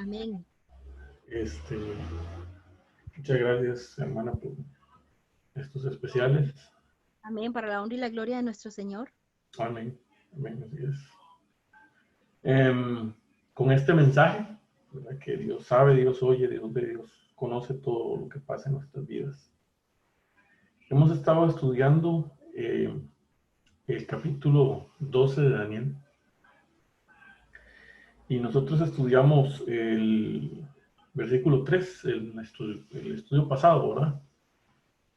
Amén. Este, muchas gracias, hermana, por estos especiales. Amén. Para la honra y la gloria de nuestro Señor. Amén. Amén, así es. Con este mensaje, ¿verdad? Que Dios sabe, Dios oye, Dios ve, Dios conoce todo lo que pasa en nuestras vidas. Hemos estado estudiando el capítulo 12 de Daniel y nosotros estudiamos el versículo 3, el estudio pasado, ¿verdad?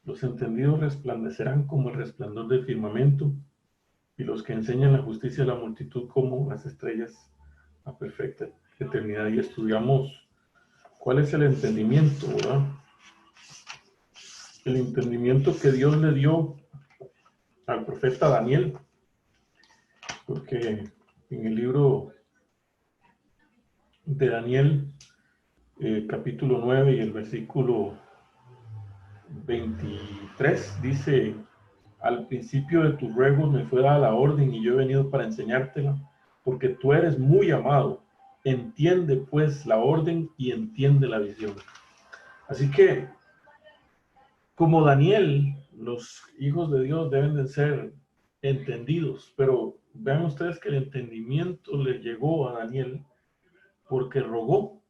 Los entendidos resplandecerán como el resplandor del firmamento y los que enseñan la justicia a la multitud como las estrellas a perfecta eternidad. Y estudiamos cuál es el entendimiento, ¿verdad? El entendimiento que Dios le dio al profeta Daniel, porque en el libro de Daniel, capítulo 9 y el versículo 23, dice: al principio de tus ruegos me fue dada la orden y yo he venido para enseñártela, porque tú eres muy amado. Entiende pues la orden y entiende la visión. Así que, como Daniel, los hijos de Dios deben de ser entendidos, pero vean ustedes que el entendimiento le llegó a Daniel porque rogó,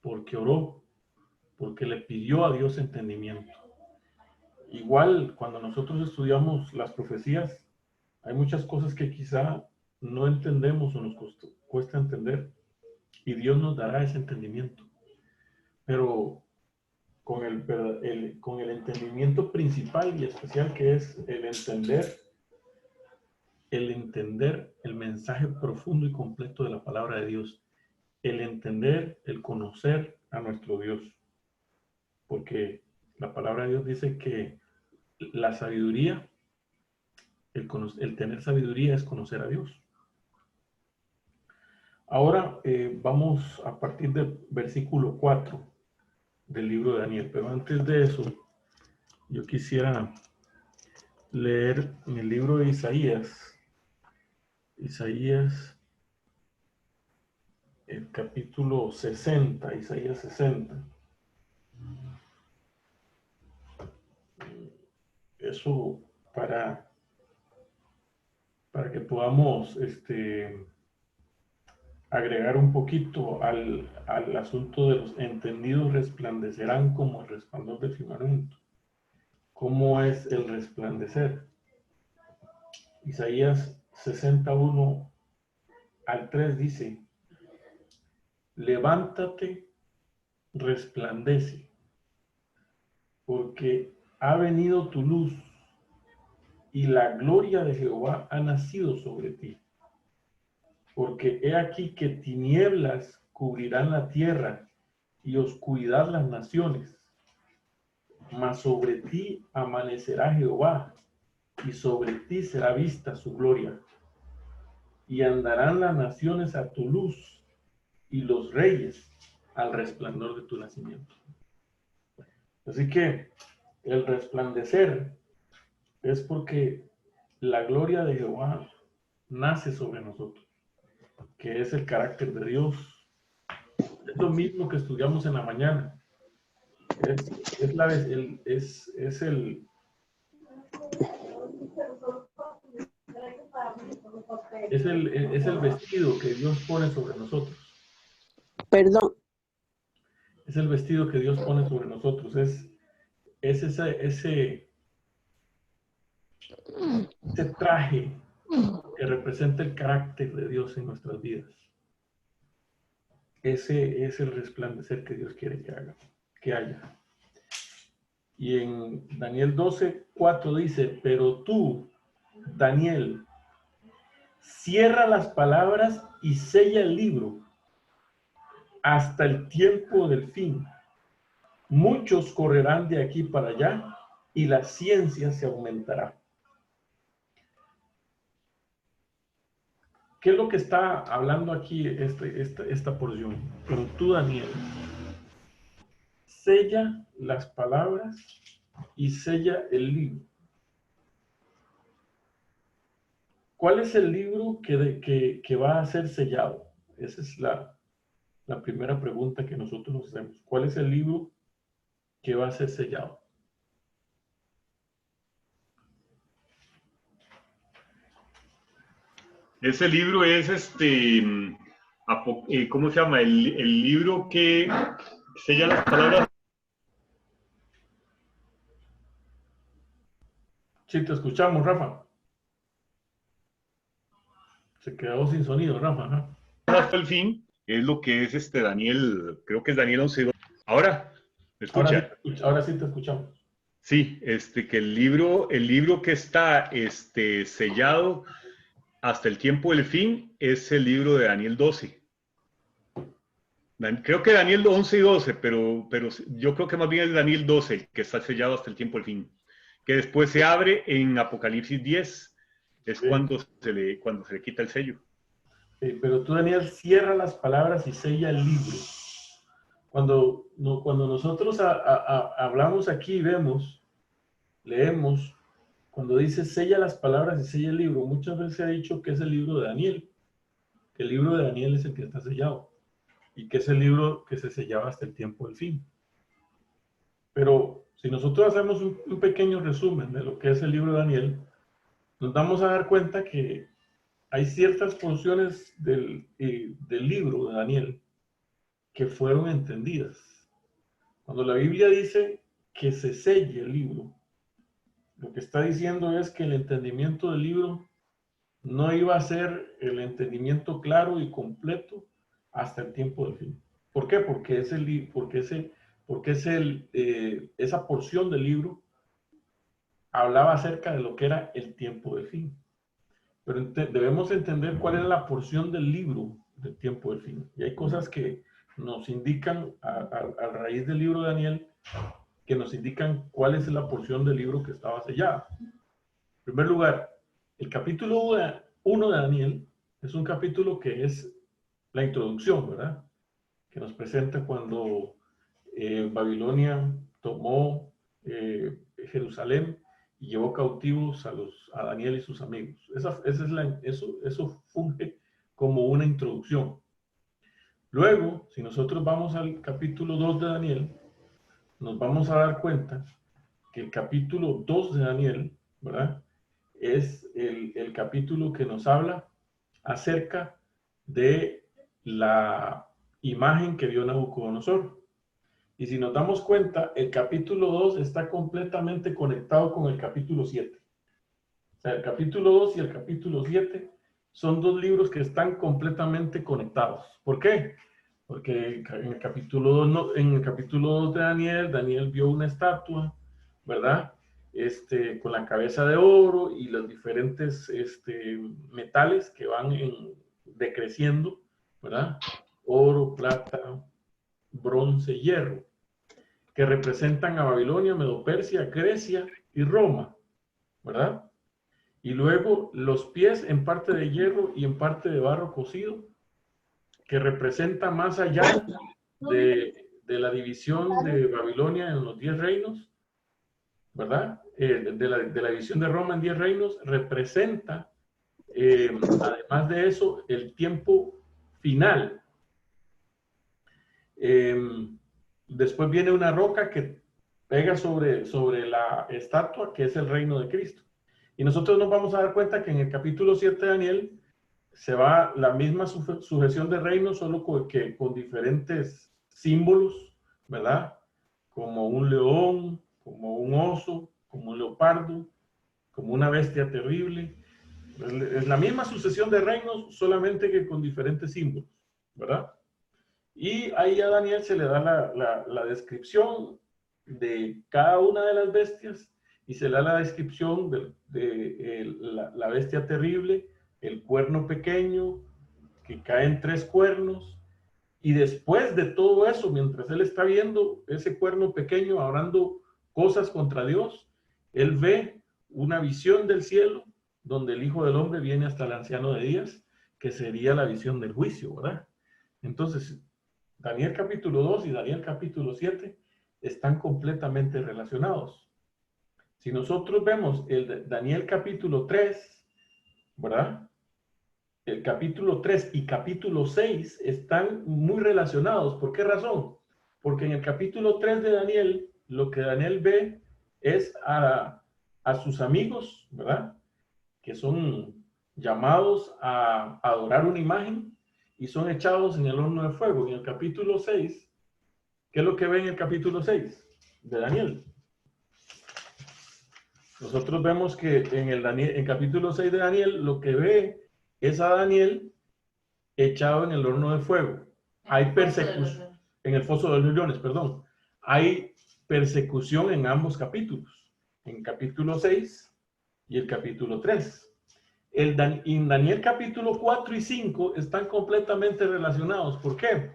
porque oró, porque le pidió a Dios entendimiento. Igual, cuando nosotros estudiamos las profecías, hay muchas cosas que quizá no entendemos o nos cuesta entender, y Dios nos dará ese entendimiento. Pero con con el entendimiento principal y especial, que es el entender el mensaje profundo y completo de la palabra de Dios, el entender, el conocer a nuestro Dios. Porque la palabra de Dios dice que la sabiduría, el tener sabiduría es conocer a Dios. Ahora vamos a partir del versículo 4 del libro de Daniel, pero antes de eso, yo quisiera leer en el libro de Isaías, el capítulo 60, Isaías 60. Eso para, para que podamos agregar un poquito al asunto de los entendidos resplandecerán como el resplandor del firmamento. ¿Cómo es el resplandecer? Isaías 61 al 3 dice: levántate, resplandece, porque ha venido tu luz y la gloria de Jehová ha nacido sobre ti. Porque he aquí que tinieblas cubrirán la tierra y oscuridad las naciones, mas sobre ti amanecerá Jehová y sobre ti será vista su gloria. Y andarán las naciones a tu luz y los reyes al resplandor de tu nacimiento. Así que el resplandecer es porque la gloria de Jehová nace sobre nosotros, que es el carácter de Dios. Es lo mismo que estudiamos en la mañana. Es el vestido que Dios pone sobre nosotros. Perdón. Es el vestido que Dios pone sobre nosotros. Es ese traje que representa el carácter de Dios en nuestras vidas. Ese es el resplandecer que Dios quiere que haya. Y en Daniel 12, 4 dice: pero tú, Daniel, cierra las palabras y sella el libro hasta el tiempo del fin. Muchos correrán de aquí para allá y la ciencia se aumentará. ¿Qué es lo que está hablando aquí esta porción? Pero tú, Daniel, sella las palabras y sella el libro. ¿Cuál es el libro que va a ser sellado? Esa es la la primera pregunta que nosotros nos hacemos. ¿Cuál es el libro que va a ser sellado? Ese libro es ¿cómo se llama? El libro que sella las palabras. Sí, te escuchamos, Rafa. Se quedó sin sonido, Rafa. ¿No? Hasta el fin, es lo que es Daniel, creo que es Daniel 11. Ahora, ¿me escucha? Ahora sí te escuchamos. Sí, que el libro que está sellado hasta el tiempo del fin es el libro de Daniel 12. Creo que Daniel 11 y 12, pero yo creo que más bien es Daniel 12 el que está sellado hasta el tiempo del fin. Que después se abre en Apocalipsis 10, es sí. cuando se le quita el sello. Sí, pero tú, Daniel, cierra las palabras y sella el libro. Cuando nosotros hablamos aquí, leemos, cuando dice sella las palabras y sella el libro, muchas veces se ha dicho que es el libro de Daniel, que el libro de Daniel es el que está sellado y que es el libro que se sellaba hasta el tiempo del fin. Pero si nosotros hacemos un pequeño resumen de lo que es el libro de Daniel, nos vamos a dar cuenta que hay ciertas porciones del libro de Daniel que fueron entendidas. Cuando la Biblia dice que se selle el libro, lo que está diciendo es que el entendimiento del libro no iba a ser el entendimiento claro y completo hasta el tiempo del fin. ¿Por qué? Porque esa porción del libro hablaba acerca de lo que era el tiempo del fin. Pero debemos entender cuál es la porción del libro del tiempo del fin. Y hay cosas que nos indican, a raíz del libro de Daniel, que nos indican cuál es la porción del libro que estaba sellada. En primer lugar, el capítulo 1 de Daniel es un capítulo que es la introducción, ¿verdad? Que nos presenta cuando Babilonia tomó Jerusalén y llevó cautivos a Daniel y sus amigos. Eso funge como una introducción. Luego, si nosotros vamos al capítulo 2 de Daniel, nos vamos a dar cuenta que el capítulo 2 de Daniel, ¿verdad? Es el capítulo que nos habla acerca de la imagen que vio Nabucodonosor. Y si nos damos cuenta, el capítulo 2 está completamente conectado con el capítulo 7. O sea, el capítulo 2 y el capítulo 7 son dos libros que están completamente conectados. ¿Por qué? Porque en el capítulo 2 de Daniel vio una estatua, ¿verdad? Con la cabeza de oro y los diferentes metales que van decreciendo, ¿verdad? Oro, plata, bronce, hierro, que representan a Babilonia, Medo-Persia, Grecia y Roma, ¿verdad? Y luego los pies en parte de hierro y en parte de barro cocido, que representa más allá de la división de Babilonia en los 10 reinos, ¿verdad? De la división de Roma en 10 reinos, representa, además de eso, el tiempo final. Después viene una roca que pega sobre la estatua, que es el reino de Cristo. Y nosotros nos vamos a dar cuenta que en el capítulo 7 de Daniel se va la misma sucesión de reinos, solo con diferentes símbolos, ¿verdad? Como un león, como un oso, como un leopardo, como una bestia terrible. Es la misma sucesión de reinos, solamente que con diferentes símbolos, ¿verdad? Y ahí a Daniel se le da la descripción de cada una de las bestias y se le da la descripción de la bestia terrible, el cuerno pequeño, que caen 3 cuernos. Y después de todo eso, mientras él está viendo ese cuerno pequeño hablando cosas contra Dios, él ve una visión del cielo donde el Hijo del Hombre viene hasta el anciano de días, que sería la visión del juicio, ¿verdad? Entonces, Daniel capítulo 2 y Daniel capítulo 7 están completamente relacionados. Si nosotros vemos el Daniel capítulo 3, ¿verdad? el capítulo 3 y capítulo 6 están muy relacionados. ¿Por qué razón? Porque en el capítulo 3 de Daniel, lo que Daniel ve es a sus amigos, ¿verdad? Que son llamados a adorar una imagen y son echados en el horno de fuego. En el capítulo 6, ¿qué es lo que ve en el capítulo 6 de Daniel? Nosotros vemos que en capítulo 6 de Daniel, lo que ve es a Daniel echado en el horno de fuego. Hay persecución, en el foso de los leones, perdón. Hay persecución en ambos capítulos, en capítulo 6 y el capítulo 3. En Daniel capítulo 4 y 5 están completamente relacionados. ¿Por qué?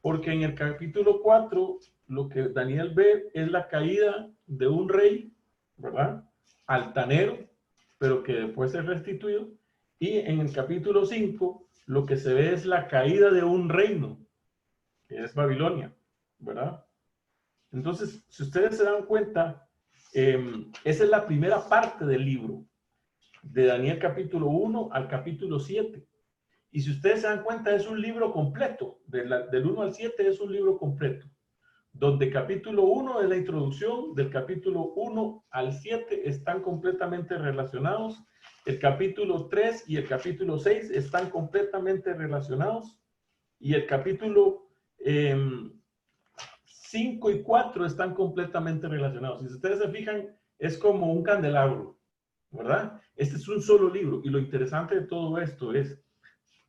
Porque en el capítulo 4 lo que Daniel ve es la caída de un rey, ¿verdad? Altanero, pero que después es restituido. Y en el capítulo 5 lo que se ve es la caída de un reino, que es Babilonia, ¿verdad? Entonces, si ustedes se dan cuenta, esa es la primera parte del libro, de Daniel capítulo 1 al capítulo 7. Y si ustedes se dan cuenta, es un libro completo, del 1 al 7 es un libro completo, donde capítulo 1 es la introducción, del capítulo 1 al 7 están completamente relacionados, el capítulo 3 y el capítulo 6 están completamente relacionados, y el capítulo 5 y 4 están completamente relacionados. Si ustedes se fijan, es como un candelabro, ¿verdad? Este es un solo libro, y lo interesante de todo esto es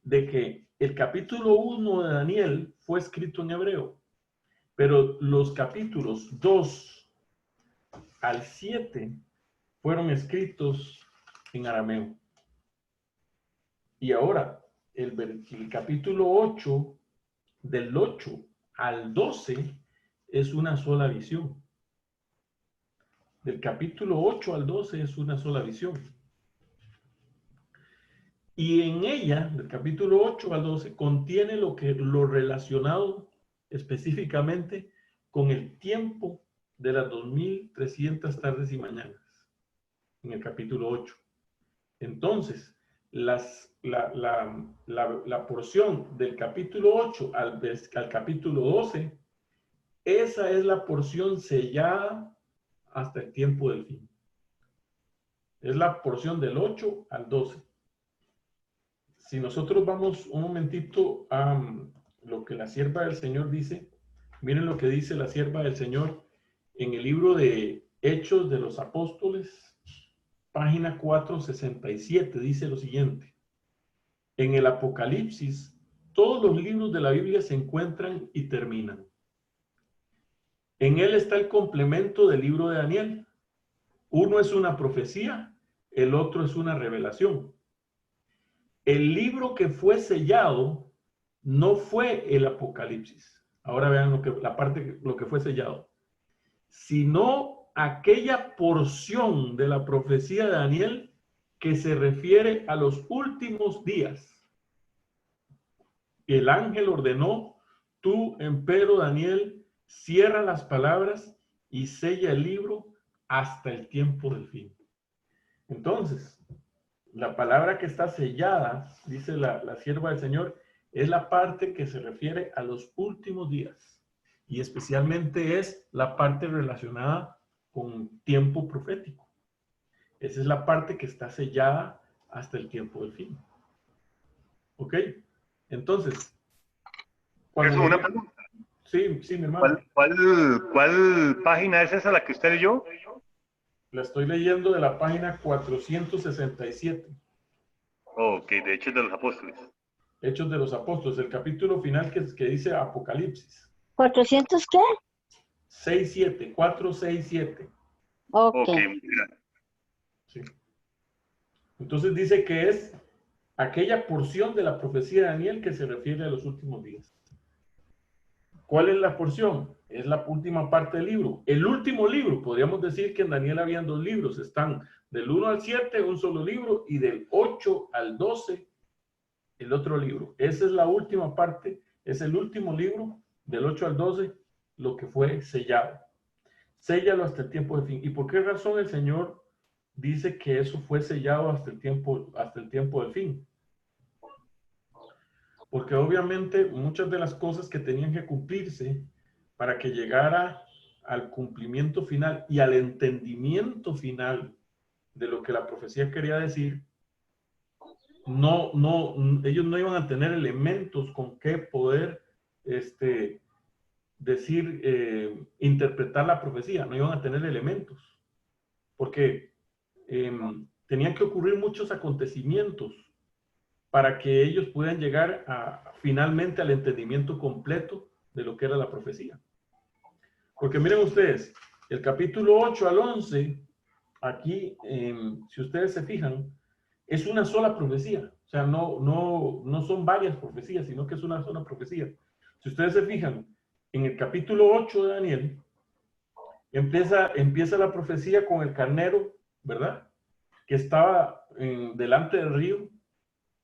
de que el capítulo 1 de Daniel fue escrito en hebreo, pero los capítulos 2 al 7 fueron escritos en arameo. Y ahora, el capítulo 8, del 8 al 12, es una sola visión. Del capítulo 8 al 12 es una sola visión. Y en ella, del capítulo 8 al 12, contiene lo relacionado específicamente con el tiempo de las 2300 tardes y mañanas, en el capítulo 8. Entonces, la porción del capítulo 8 al capítulo 12, esa es la porción sellada hasta el tiempo del fin. Es la porción del 8 al 12. Si nosotros vamos un momentito a lo que la sierva del Señor dice, miren lo que dice la sierva del Señor en el libro de Hechos de los Apóstoles, página 467, dice lo siguiente: en el Apocalipsis, todos los libros de la Biblia se encuentran y terminan. En él está el complemento del libro de Daniel. Uno es una profecía, el otro es una revelación. El libro que fue sellado no fue el Apocalipsis. Ahora vean lo que fue sellado, sino aquella porción de la profecía de Daniel que se refiere a los últimos días. El ángel ordenó: tú, empero Daniel, cierra las palabras y sella el libro hasta el tiempo del fin. Entonces, la palabra que está sellada, dice la sierva del Señor, es la parte que se refiere a los últimos días, y especialmente es la parte relacionada con tiempo profético. Esa es la parte que está sellada hasta el tiempo del fin. ¿Ok? Entonces, Eso, una pregunta. Sí, mi hermano. ¿Cuál página es esa la que usted leyó? La estoy leyendo de la página 467. Ok, de Hechos de los Apóstoles. Hechos de los Apóstoles, el capítulo final que dice Apocalipsis. ¿400 qué? 6-7, 4-6-7. Ok. Mira. Sí. Entonces dice que es aquella porción de la profecía de Daniel que se refiere a los últimos días. ¿Cuál es la porción? Es la última parte del libro. El último libro, podríamos decir que en Daniel habían 2 libros. Están del 1 al 7, un solo libro, y del 8 al 12, el otro libro. Esa es la última parte, es el último libro, del 8 al 12, lo que fue sellado. Séllalo hasta el tiempo de fin. ¿Y por qué razón el Señor dice que eso fue sellado hasta el tiempo del fin? porque obviamente muchas de las cosas que tenían que cumplirse para que llegara al cumplimiento final y al entendimiento final de lo que la profecía quería decir, ellos no iban a tener elementos con que poder decir, interpretar la profecía, no iban a tener elementos, porque tenían que ocurrir muchos acontecimientos para que ellos puedan llegar finalmente al entendimiento completo de lo que era la profecía. Porque miren ustedes, el capítulo 8 al 11, aquí, si ustedes se fijan, es una sola profecía. O sea, no son varias profecías, sino que es una sola profecía. Si ustedes se fijan, en el capítulo 8 de Daniel, empieza la profecía con el carnero, ¿verdad? Que estaba delante del río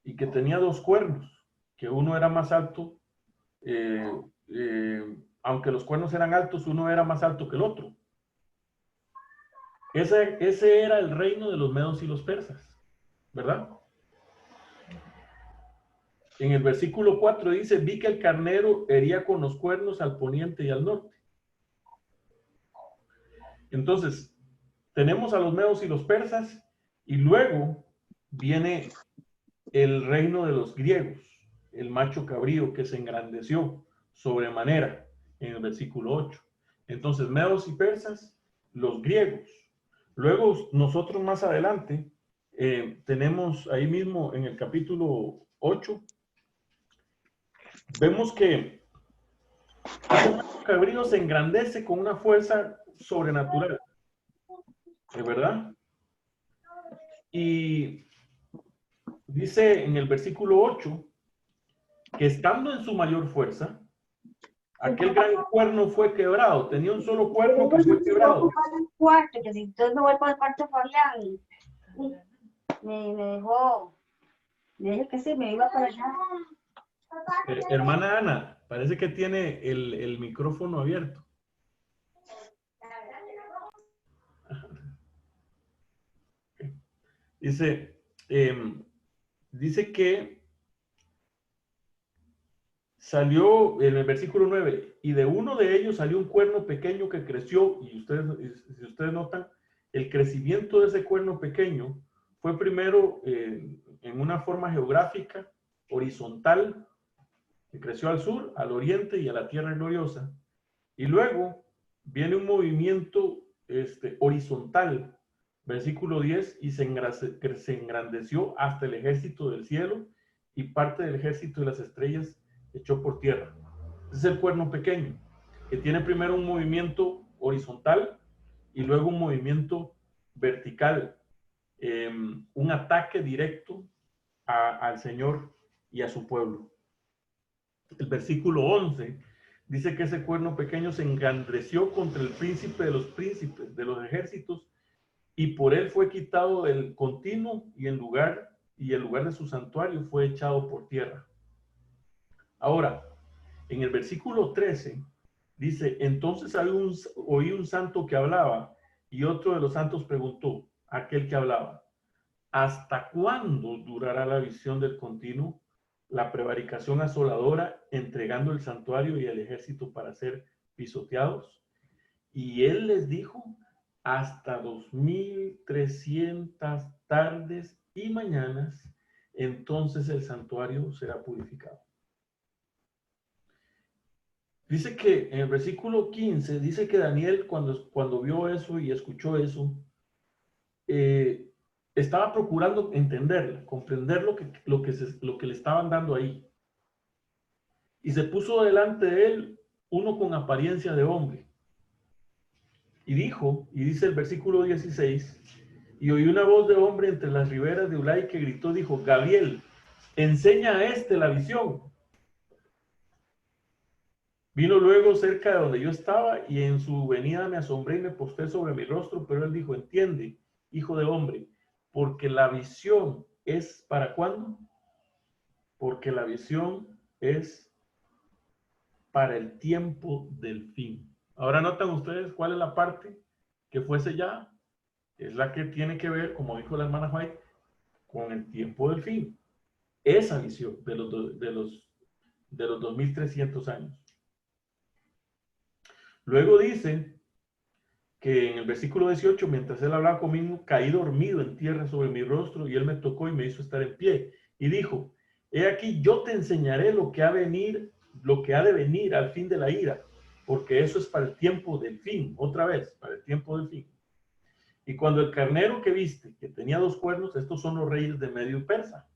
y que tenía dos cuernos, que uno era más alto, aunque los cuernos eran altos, uno era más alto que el otro. Ese era el reino de los medos y los persas, ¿verdad? En el versículo 4 dice, vi que el carnero hería con los cuernos al poniente y al norte. Entonces, tenemos a los medos y los persas, y luego viene el reino de los griegos, el macho cabrío que se engrandeció sobremanera en el versículo 8. Entonces, medos y persas, los griegos. Luego, nosotros más adelante, tenemos ahí mismo en el capítulo 8, vemos que ese macho cabrío se engrandece con una fuerza sobrenatural, ¿de verdad? Y dice en el versículo 8 que estando en su mayor fuerza, aquel gran cuerno fue quebrado. Tenía un solo cuerno que fue quebrado. Que si entonces me voy para el cuarto Fabián. Me dijo que sí, me iba para allá. Hermana Ana, parece que tiene el micrófono abierto. Dice que salió en el versículo 9, y de uno de ellos salió un cuerno pequeño que creció, y si ustedes notan, el crecimiento de ese cuerno pequeño fue primero en una forma geográfica, horizontal, que creció al sur, al oriente y a la tierra gloriosa, y luego viene un movimiento horizontal, versículo 10, y se engrandeció hasta el ejército del cielo, y parte del ejército de las estrellas echó por tierra. Ese es el cuerno pequeño, que tiene primero un movimiento horizontal y luego un movimiento vertical, un ataque directo al Señor y a su pueblo. El versículo 11 dice que ese cuerno pequeño se engrandeció contra el príncipe de los príncipes, de los ejércitos, y por él fue quitado el continuo y el lugar de su santuario fue echado por tierra. Ahora, en el versículo 13 dice, entonces oí un santo que hablaba, y otro de los santos preguntó a aquel que hablaba, ¿hasta cuándo durará la visión del continuo, la prevaricación asoladora, entregando el santuario y el ejército para ser pisoteados? Y él les dijo, hasta 2300 tardes y mañanas, entonces el santuario será purificado. Dice que en el versículo 15, dice que Daniel cuando vio eso y escuchó eso, estaba procurando entenderla, comprender lo que le estaban dando ahí. Y se puso delante de él uno con apariencia de hombre. Y dijo, y dice el versículo 16, y oí una voz de hombre entre las riberas de Ulai que gritó, dijo, Gabriel, enseña a la visión. Vino luego cerca de donde yo estaba, y en su venida me asombré y me postré sobre mi rostro, pero él dijo, entiende, hijo de hombre, porque la visión es, ¿para cuándo? Porque la visión es para el tiempo del fin. Ahora notan ustedes cuál es la parte que fue sellada. Es la que tiene que ver, como dijo la hermana White, con el tiempo del fin. Esa visión de los de los 2300 años. Luego dice que en el versículo 18, mientras él hablaba conmigo, caí dormido en tierra sobre mi rostro, y él me tocó y me hizo estar en pie. Y dijo, he aquí, yo te enseñaré lo que ha de venir al fin de la ira, porque eso es para el tiempo del fin, otra vez, para el tiempo del fin. Y cuando el carnero que viste, que tenía 2 cuernos, estos son los reyes de Medio Persa.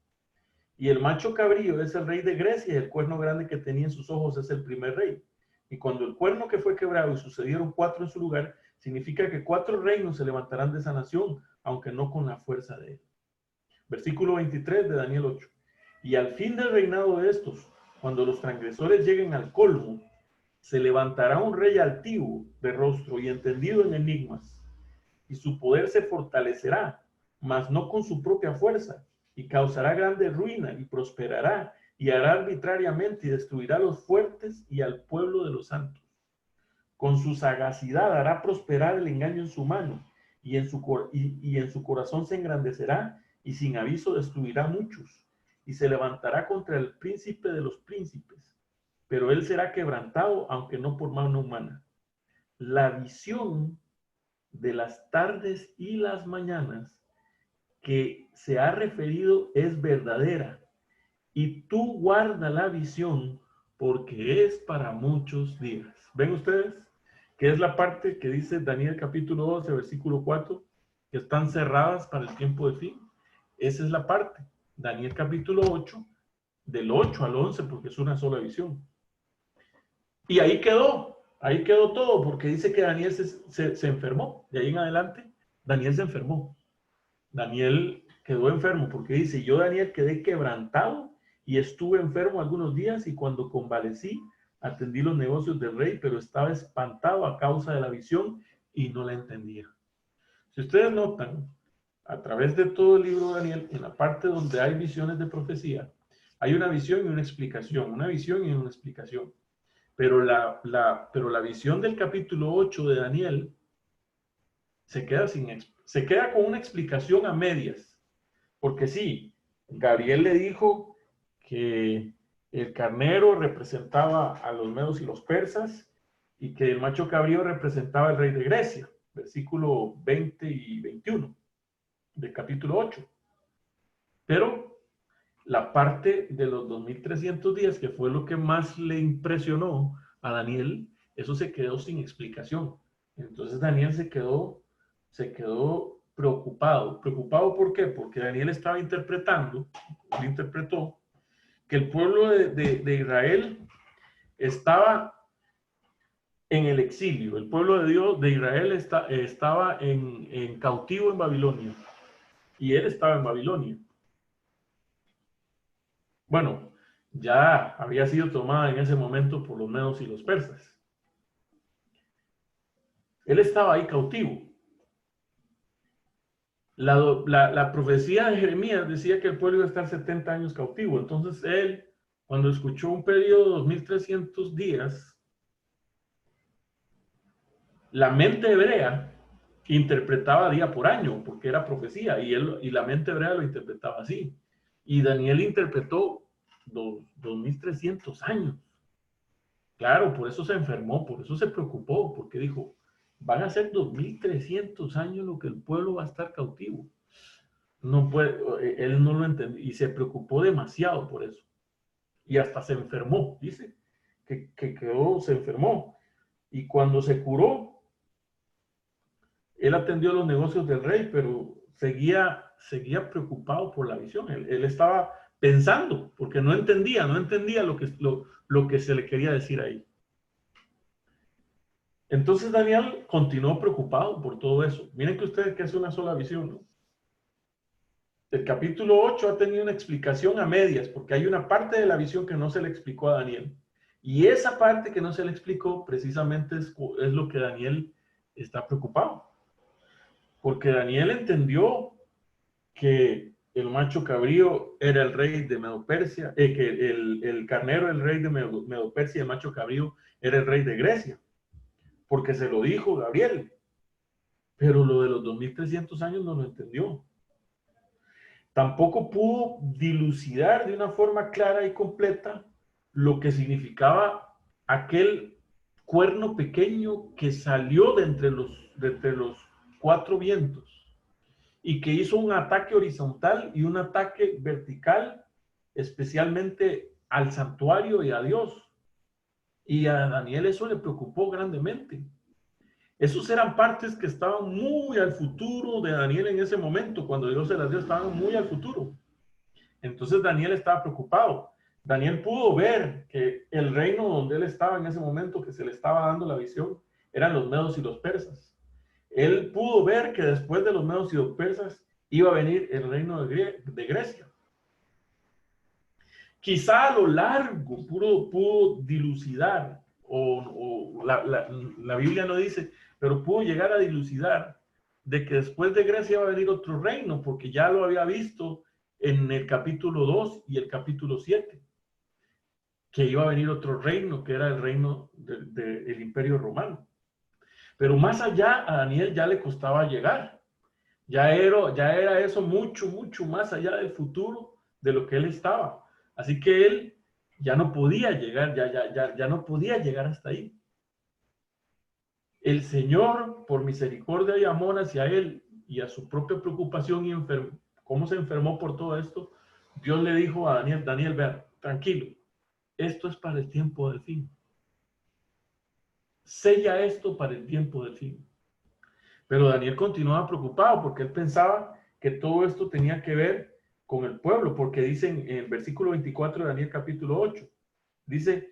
Y el macho cabrío es el rey de Grecia, y el cuerno grande que tenía en sus ojos es el primer rey. Y cuando el cuerno que fue quebrado y sucedieron 4 en su lugar, significa que 4 reinos se levantarán de esa nación, aunque no con la fuerza de él. Versículo 23 de Daniel 8. Y al fin del reinado de estos, cuando los transgresores lleguen al colmo, se levantará un rey altivo de rostro y entendido en enigmas, y su poder se fortalecerá, mas no con su propia fuerza, y causará grande ruina, y prosperará, y hará arbitrariamente, y destruirá a los fuertes y al pueblo de los santos. Con su sagacidad hará prosperar el engaño en su mano, y en su corazón se engrandecerá, y sin aviso destruirá a muchos, y se levantará contra el príncipe de los príncipes, pero él será quebrantado, aunque no por mano humana. La visión de las tardes y las mañanas que se ha referido es verdadera, y tú guarda la visión, porque es para muchos días. ¿Ven ustedes? Que es la parte que dice Daniel capítulo 12, versículo 4, que están cerradas para el tiempo de fin. Esa es la parte. Daniel capítulo 8, del 8 al 11, porque es una sola visión. Y ahí quedó todo, porque dice que Daniel se enfermó. De ahí en adelante, Daniel se enfermó. Daniel quedó enfermo, porque dice, yo Daniel quedé quebrantado y estuve enfermo algunos días, y cuando convalecí, atendí los negocios del rey, pero estaba espantado a causa de la visión y no la entendía. Si ustedes notan, a través de todo el libro de Daniel, en la parte donde hay visiones de profecía, hay una visión y una explicación, una visión y una explicación. Pero la visión del capítulo 8 de Daniel se queda con una explicación a medias. Porque sí, Gabriel le dijo que el carnero representaba a los medos y los persas, y que el macho cabrío representaba al rey de Grecia, versículo 20 y 21 del capítulo 8. Pero la parte de los 2300 días, que fue lo que más le impresionó a Daniel, eso se quedó sin explicación. Entonces Daniel se quedó preocupado. ¿Preocupado por qué? Porque Daniel estaba interpretó que el pueblo de Israel estaba en el exilio. El pueblo de Dios de Israel estaba en cautivo en Babilonia. Y él estaba en Babilonia. Bueno, ya había sido tomada en ese momento por los medos y los persas. Él estaba ahí cautivo. La profecía de Jeremías decía que el pueblo iba a estar 70 años cautivo. Entonces él, cuando escuchó un periodo de 2300 días, la mente hebrea interpretaba día por año, porque era profecía, y la mente hebrea lo interpretaba así. Y Daniel interpretó 2300 años. Claro, por eso se enfermó, por eso se preocupó, porque dijo, van a ser 2300 años lo que el pueblo va a estar cautivo. No puede, él no lo entendió y se preocupó demasiado por eso. Y hasta se enfermó, dice, se enfermó. Y cuando se curó, él atendió los negocios del rey, pero seguía preocupado por la visión. Él estaba pensando, porque no entendía lo que se le quería decir ahí. Entonces Daniel continuó preocupado por todo eso. Miren que ustedes que es una sola visión, ¿no? El capítulo 8 ha tenido una explicación a medias, porque hay una parte de la visión que no se le explicó a Daniel. Y esa parte que no se le explicó precisamente es lo que Daniel está preocupado. Porque Daniel entendió que el macho cabrío era el rey de Medo-Persia, que el carnero era el rey de Medo-Persia y el macho cabrío era el rey de Grecia. Porque se lo dijo Gabriel. Pero lo de los 2300 años no lo entendió. Tampoco pudo dilucidar de una forma clara y completa lo que significaba aquel cuerno pequeño que salió de entre los cuatro vientos y que hizo un ataque horizontal y un ataque vertical, especialmente al santuario y a Dios. Y a Daniel eso le preocupó grandemente. Esos eran partes que estaban muy al futuro de Daniel en ese momento, cuando Dios se las dio, estaban muy al futuro. Entonces Daniel estaba preocupado. Daniel pudo ver que el reino donde él estaba en ese momento, que se le estaba dando la visión, eran los medos y los persas. Él pudo ver que después de los medos y los persas iba a venir el reino de Grecia. Quizá a lo largo pudo dilucidar, la Biblia no dice, pero pudo llegar a dilucidar de que después de Grecia iba a venir otro reino, porque ya lo había visto en el capítulo 2 y el capítulo 7, que iba a venir otro reino, que era el reino del Imperio Romano. Pero más allá, a Daniel ya le costaba llegar. Ya era eso mucho, mucho más allá del futuro de lo que él estaba. Así que él ya no podía llegar, ya no podía llegar hasta ahí. El Señor, por misericordia y amor hacia él y a su propia preocupación y cómo se enfermó por todo esto, Dios le dijo a Daniel, Daniel, vea, tranquilo, esto es para el tiempo del fin. Sella esto para el tiempo del fin. Pero Daniel continuaba preocupado porque él pensaba que todo esto tenía que ver con el pueblo, porque dice en el versículo 24 de Daniel capítulo 8, dice,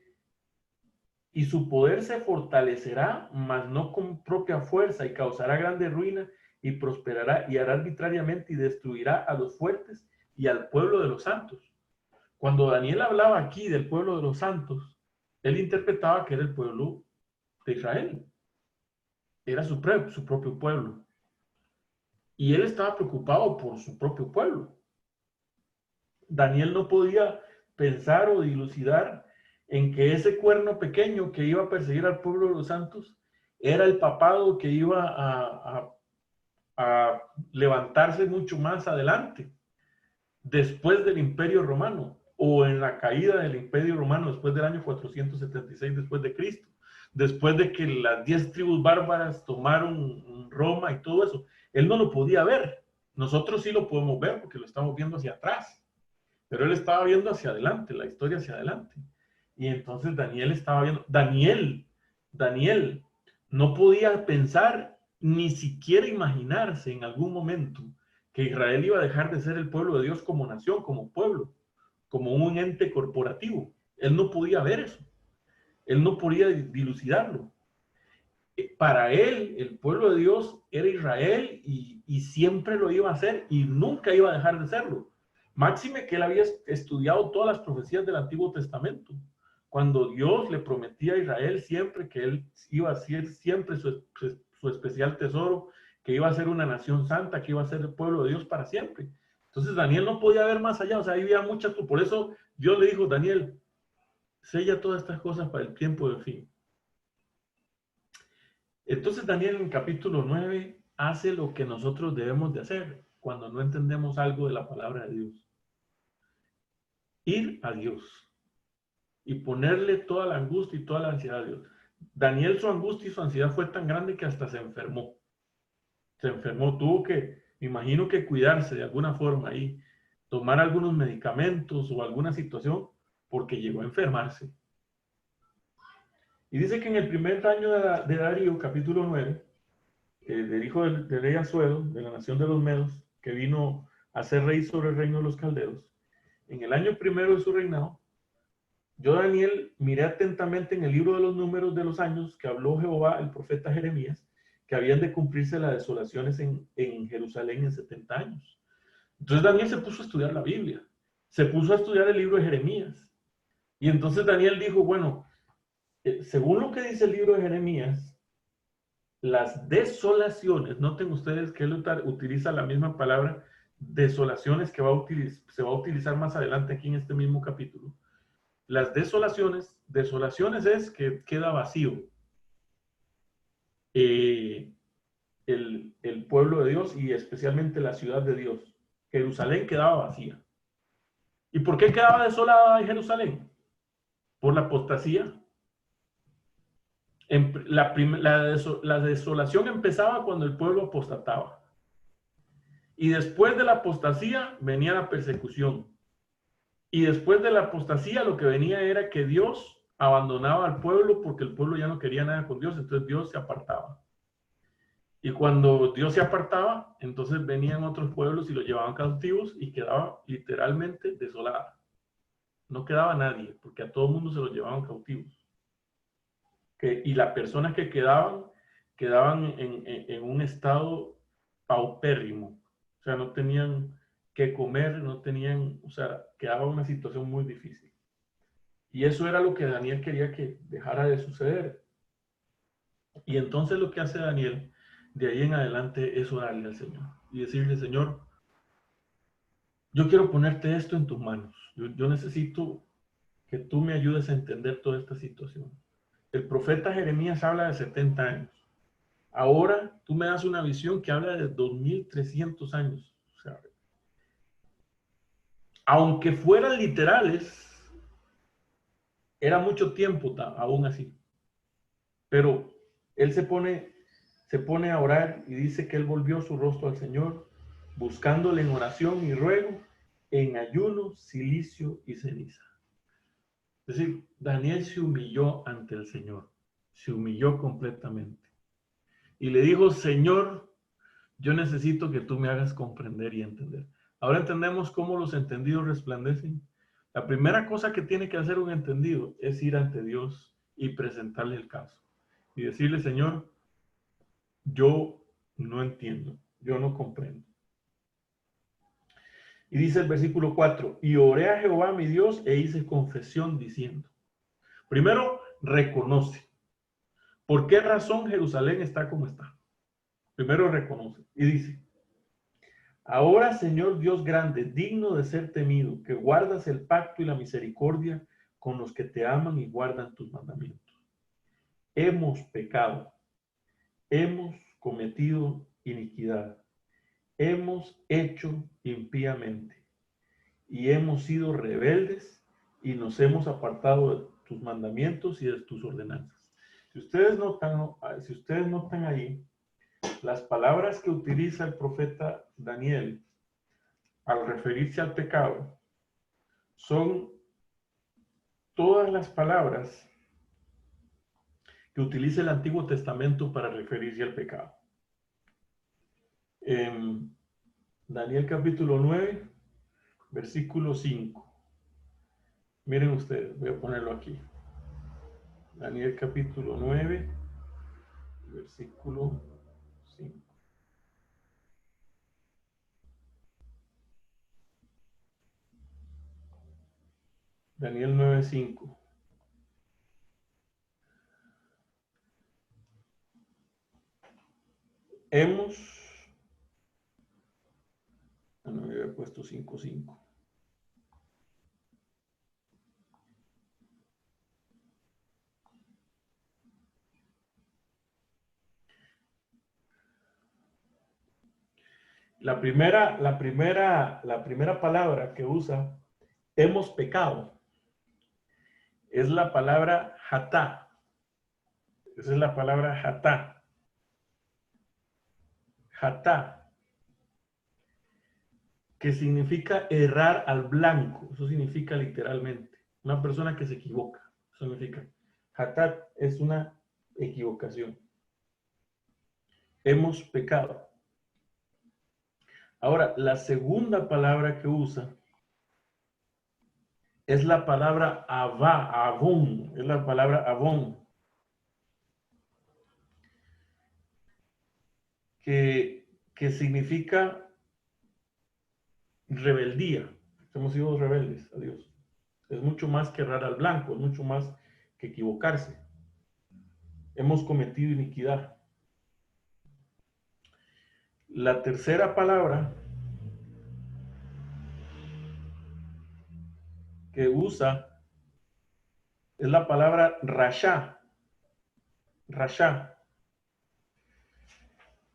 y su poder se fortalecerá, mas no con propia fuerza, y causará grande ruina, y prosperará, y hará arbitrariamente, y destruirá a los fuertes y al pueblo de los santos. Cuando Daniel hablaba aquí del pueblo de los santos, él interpretaba que era el pueblo de Israel. Era su propio pueblo. Y él estaba preocupado por su propio pueblo. Daniel no podía pensar o dilucidar en que ese cuerno pequeño que iba a perseguir al pueblo de los santos era el papado que iba a levantarse mucho más adelante, después del Imperio Romano, o en la caída del Imperio Romano después del año 476 después de Cristo, después de que las 10 tribus bárbaras tomaron Roma y todo eso. Él no lo podía ver. Nosotros sí lo podemos ver porque lo estamos viendo hacia atrás, pero él estaba viendo hacia adelante, la historia hacia adelante. Y entonces Daniel estaba viendo, Daniel no podía pensar ni siquiera imaginarse en algún momento que Israel iba a dejar de ser el pueblo de Dios como nación, como pueblo, como un ente corporativo. Él no podía ver eso. Él no podía dilucidarlo. Para él, el pueblo de Dios era Israel y siempre lo iba a hacer y nunca iba a dejar de serlo. Máxime que él había estudiado todas las profecías del Antiguo Testamento. Cuando Dios le prometía a Israel siempre que él iba a ser siempre su especial tesoro, que iba a ser una nación santa, que iba a ser el pueblo de Dios para siempre. Entonces Daniel no podía ver más allá, o sea, ahí había muchas, por eso Dios le dijo, Daniel, sella todas estas cosas para el tiempo del fin. Entonces Daniel en el capítulo 9 hace lo que nosotros debemos de hacer cuando no entendemos algo de la palabra de Dios. Ir a Dios y ponerle toda la angustia y toda la ansiedad a Dios. Daniel, su angustia y su ansiedad fue tan grande que hasta se enfermó. Se enfermó, tuvo que, me imagino que cuidarse de alguna forma ahí, tomar algunos medicamentos o alguna situación, porque llegó a enfermarse. Y dice que en el primer año de Darío, capítulo 9, del hijo del rey Asuero, de la nación de los Medos, que vino a ser rey sobre el reino de los caldeos, en el año primero de su reinado, yo, Daniel, miré atentamente en el libro de los números de los años que habló Jehová, el profeta Jeremías, que habían de cumplirse las desolaciones en Jerusalén en 70 años. Entonces Daniel se puso a estudiar la Biblia, se puso a estudiar el libro de Jeremías. Y entonces Daniel dijo, bueno, según lo que dice el libro de Jeremías, las desolaciones, noten ustedes que él utiliza la misma palabra desolaciones que se va a utilizar más adelante aquí en este mismo capítulo. Las desolaciones es que queda vacío el pueblo de Dios y especialmente la ciudad de Dios. Jerusalén quedaba vacía. ¿Y por qué quedaba desolada Jerusalén? por la apostasía. La desolación empezaba cuando el pueblo apostataba. Y después de la apostasía venía la persecución. Y después de la apostasía lo que venía era que Dios abandonaba al pueblo porque el pueblo ya no quería nada con Dios, entonces Dios se apartaba. Y cuando Dios se apartaba, entonces venían otros pueblos y los llevaban cautivos y quedaba literalmente desolada. No quedaba nadie, porque a todo el mundo se los llevaban cautivos. Y las personas que quedaban en un estado paupérrimo. O sea, no tenían que comer, no tenían, o sea, quedaba una situación muy difícil. Y eso era lo que Daniel quería que dejara de suceder. Y entonces lo que hace Daniel de ahí en adelante es orarle al Señor y decirle: Señor, yo quiero ponerte esto en tus manos. Yo necesito que tú me ayudes a entender toda esta situación. El profeta Jeremías habla de 70 años. Ahora tú me das una visión que habla de 2300 años. O sea, aunque fueran literales, era mucho tiempo aún así. Pero él se pone a orar y dice que él volvió su rostro al Señor, buscándole en oración y ruego, en ayuno, cilicio y ceniza. Es decir, Daniel se humilló ante el Señor, se humilló completamente. Y le dijo: Señor, yo necesito que tú me hagas comprender y entender. Ahora entendemos cómo los entendidos resplandecen. La primera cosa que tiene que hacer un entendido es ir ante Dios y presentarle el caso. Y decirle: Señor, yo no entiendo, yo no comprendo. Y dice el versículo 4, y oré a Jehová mi Dios e hice confesión diciendo. Primero, reconoce. ¿Por qué razón Jerusalén está como está? Primero reconoce. Y dice: ahora, Señor Dios grande, digno de ser temido, que guardas el pacto y la misericordia con los que te aman y guardan tus mandamientos. Hemos pecado, hemos cometido iniquidad, hemos hecho impíamente y hemos sido rebeldes y nos hemos apartado de tus mandamientos y de tus ordenanzas. Si ustedes notan ahí, las palabras que utiliza el profeta Daniel al referirse al pecado son todas las palabras que utiliza el Antiguo Testamento para referirse al pecado. Daniel capítulo 9, versículo 5. Miren ustedes, voy a ponerlo aquí. Daniel capítulo 9, versículo 5. Daniel 9, 5. No me había puesto 5:5. La primera palabra que usa, hemos pecado, es la palabra hatá. Esa es la palabra hatá. Hatá, que significa errar al blanco. Eso significa literalmente una persona que se equivoca. Eso significa. Hatá es una equivocación. Hemos pecado. Ahora, la segunda palabra que usa es la palabra avón. Es la palabra avón. Que significa rebeldía. Hemos sido rebeldes a Dios. Es mucho más que errar al blanco, es mucho más que equivocarse. Hemos cometido iniquidad. La tercera palabra que usa es la palabra rasha. Rasha,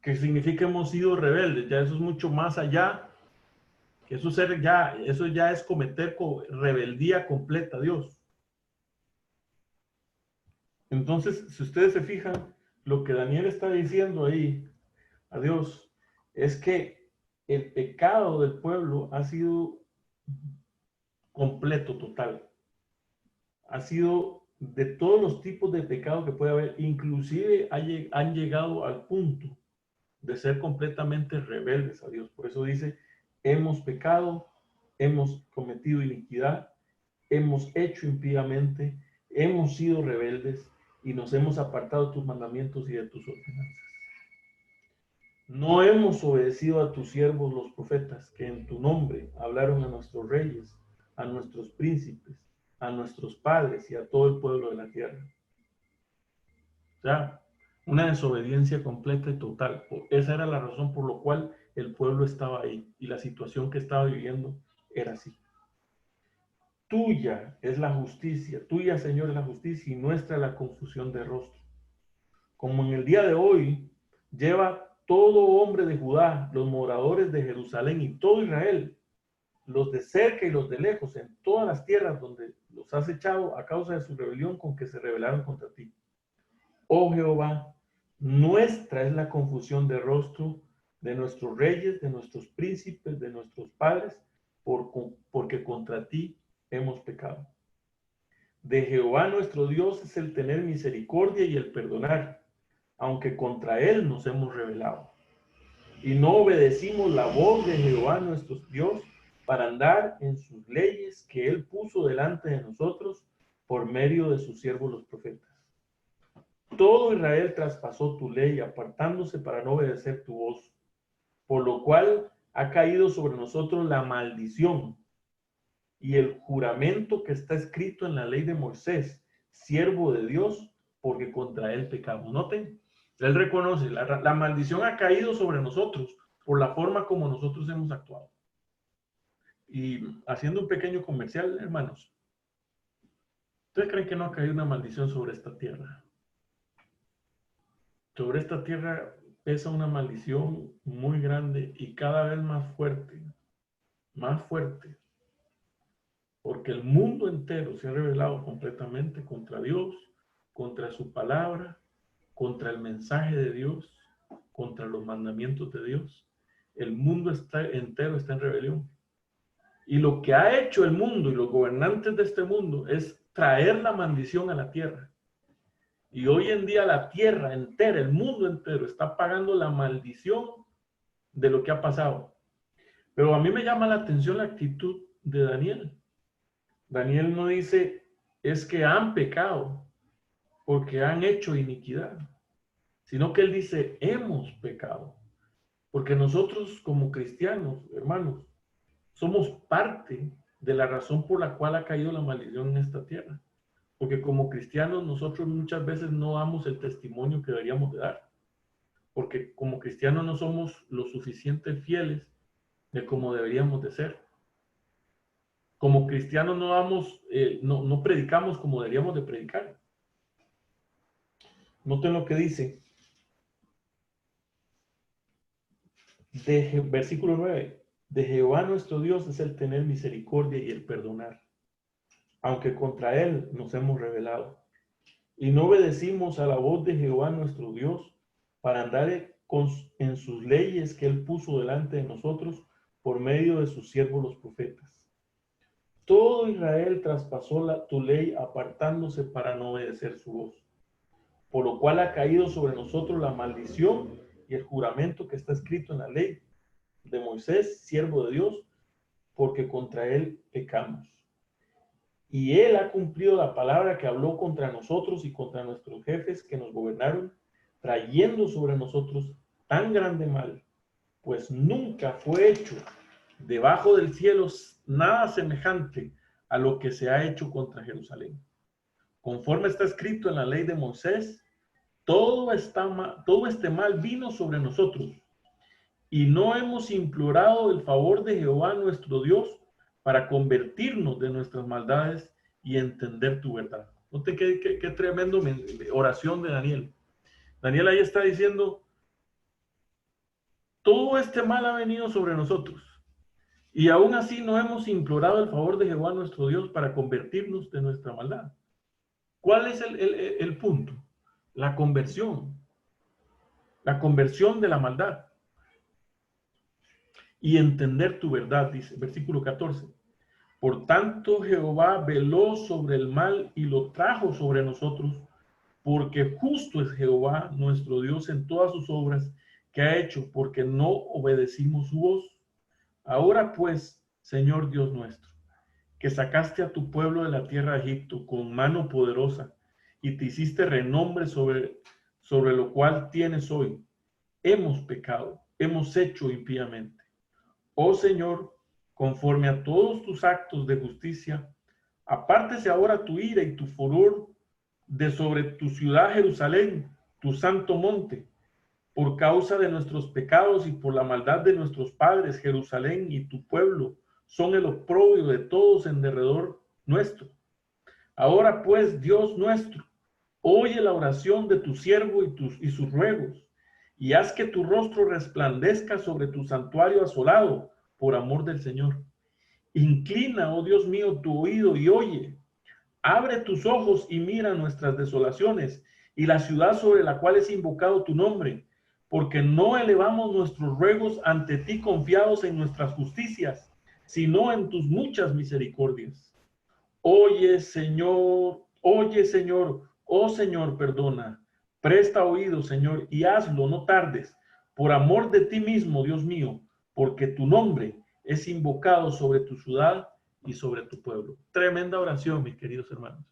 que significa hemos sido rebeldes. Ya eso es mucho más allá. Eso ya es cometer rebeldía completa a Dios. Entonces, si ustedes se fijan, lo que Daniel está diciendo ahí a Dios es que el pecado del pueblo ha sido completo, total. Ha sido de todos los tipos de pecado que puede haber, inclusive han llegado al punto de ser completamente rebeldes a Dios. Por eso dice, hemos pecado, hemos cometido iniquidad, hemos hecho impíamente, hemos sido rebeldes y nos hemos apartado de tus mandamientos y de tus ordenanzas. No hemos obedecido a tus siervos los profetas, que en tu nombre hablaron a nuestros reyes, a nuestros príncipes, a nuestros padres y a todo el pueblo de la tierra. O sea, una desobediencia completa y total. Esa era la razón por la cual el pueblo estaba ahí y la situación que estaba viviendo era así. Tuya es la justicia, tuya, Señor, es la justicia y nuestra la confusión de rostro. Como en el día de hoy lleva todo hombre de Judá, los moradores de Jerusalén y todo Israel, los de cerca y los de lejos, en todas las tierras donde los has echado a causa de su rebelión con que se rebelaron contra ti. Oh Jehová, nuestra es la confusión de rostro de nuestros reyes, de nuestros príncipes, de nuestros padres, porque contra ti hemos pecado. De Jehová nuestro Dios es el tener misericordia y el perdonar, aunque contra él nos hemos rebelado. Y no obedecimos la voz de Jehová nuestro Dios para andar en sus leyes que él puso delante de nosotros por medio de sus siervos los profetas. Todo Israel traspasó tu ley, apartándose para no obedecer tu voz, por lo cual ha caído sobre nosotros la maldición y el juramento que está escrito en la ley de Moisés, siervo de Dios, porque contra él pecamos. Noten, él reconoce, la maldición ha caído sobre nosotros por la forma como nosotros hemos actuado. Y haciendo un pequeño comercial, hermanos, ¿ustedes creen que no ha caído una maldición sobre esta tierra? Sobre esta tierra pesa una maldición muy grande y cada vez más fuerte, porque el mundo entero se ha rebelado completamente contra Dios, contra su palabra, contra el mensaje de Dios, contra los mandamientos de Dios. El mundo entero está en rebelión. Y lo que ha hecho el mundo y los gobernantes de este mundo es traer la maldición a la tierra. Y hoy en día la tierra entera, el mundo entero, está pagando la maldición de lo que ha pasado. Pero a mí me llama la atención la actitud de Daniel. Daniel no dice, es que han pecado porque han hecho iniquidad, sino que él dice, hemos pecado. Porque nosotros como cristianos, hermanos, somos parte de la razón por la cual ha caído la maldición en esta tierra. Porque como cristianos nosotros muchas veces no damos el testimonio que deberíamos de dar. Porque como cristianos no somos lo suficiente fieles de como deberíamos de ser. Como cristianos no predicamos como deberíamos de predicar. Noten lo que dice. Versículo 9. De Jehová nuestro Dios es el tener misericordia y el perdonar, aunque contra él nos hemos rebelado. Y no obedecimos a la voz de Jehová nuestro Dios para andar en sus leyes que él puso delante de nosotros por medio de sus siervos los profetas. Todo Israel traspasó tu ley apartándose para no obedecer su voz, por lo cual ha caído sobre nosotros la maldición y el juramento que está escrito en la ley de Moisés, siervo de Dios, porque contra él pecamos. Y él ha cumplido la palabra que habló contra nosotros y contra nuestros jefes que nos gobernaron, trayendo sobre nosotros tan grande mal, pues nunca fue hecho debajo del cielo nada semejante a lo que se ha hecho contra Jerusalén. Conforme está escrito en la ley de Moisés, todo este mal vino sobre nosotros, y no hemos implorado el favor de Jehová nuestro Dios para convertirnos de nuestras maldades y entender tu verdad. Note qué tremendo oración de Daniel. Daniel ahí está diciendo, todo este mal ha venido sobre nosotros, y aún así no hemos implorado el favor de Jehová nuestro Dios para convertirnos de nuestra maldad. ¿Cuál es el punto? La conversión de la maldad. Y entender tu verdad, dice, versículo 14. Por tanto, Jehová veló sobre el mal y lo trajo sobre nosotros, porque justo es Jehová, nuestro Dios, en todas sus obras que ha hecho, porque no obedecimos su voz. Ahora pues, Señor Dios nuestro, que sacaste a tu pueblo de la tierra de Egipto con mano poderosa y te hiciste renombre sobre lo cual tienes hoy. Hemos pecado, hemos hecho impíamente. Oh Señor, conforme a todos tus actos de justicia, apártese ahora tu ira y tu furor de sobre tu ciudad Jerusalén, tu santo monte, por causa de nuestros pecados y por la maldad de nuestros padres. Jerusalén y tu pueblo son el oprobio de todos en derredor nuestro. Ahora pues, Dios nuestro, oye la oración de tu siervo y sus ruegos, y haz que tu rostro resplandezca sobre tu santuario asolado, por amor del Señor. Inclina, oh Dios mío, tu oído y oye. Abre tus ojos y mira nuestras desolaciones y la ciudad sobre la cual es invocado tu nombre, porque no elevamos nuestros ruegos ante ti confiados en nuestras justicias, sino en tus muchas misericordias. Oye, Señor, oh Señor, perdona. Presta oído, Señor, y hazlo, no tardes, por amor de ti mismo, Dios mío, porque tu nombre es invocado sobre tu ciudad y sobre tu pueblo. Tremenda oración, mis queridos hermanos.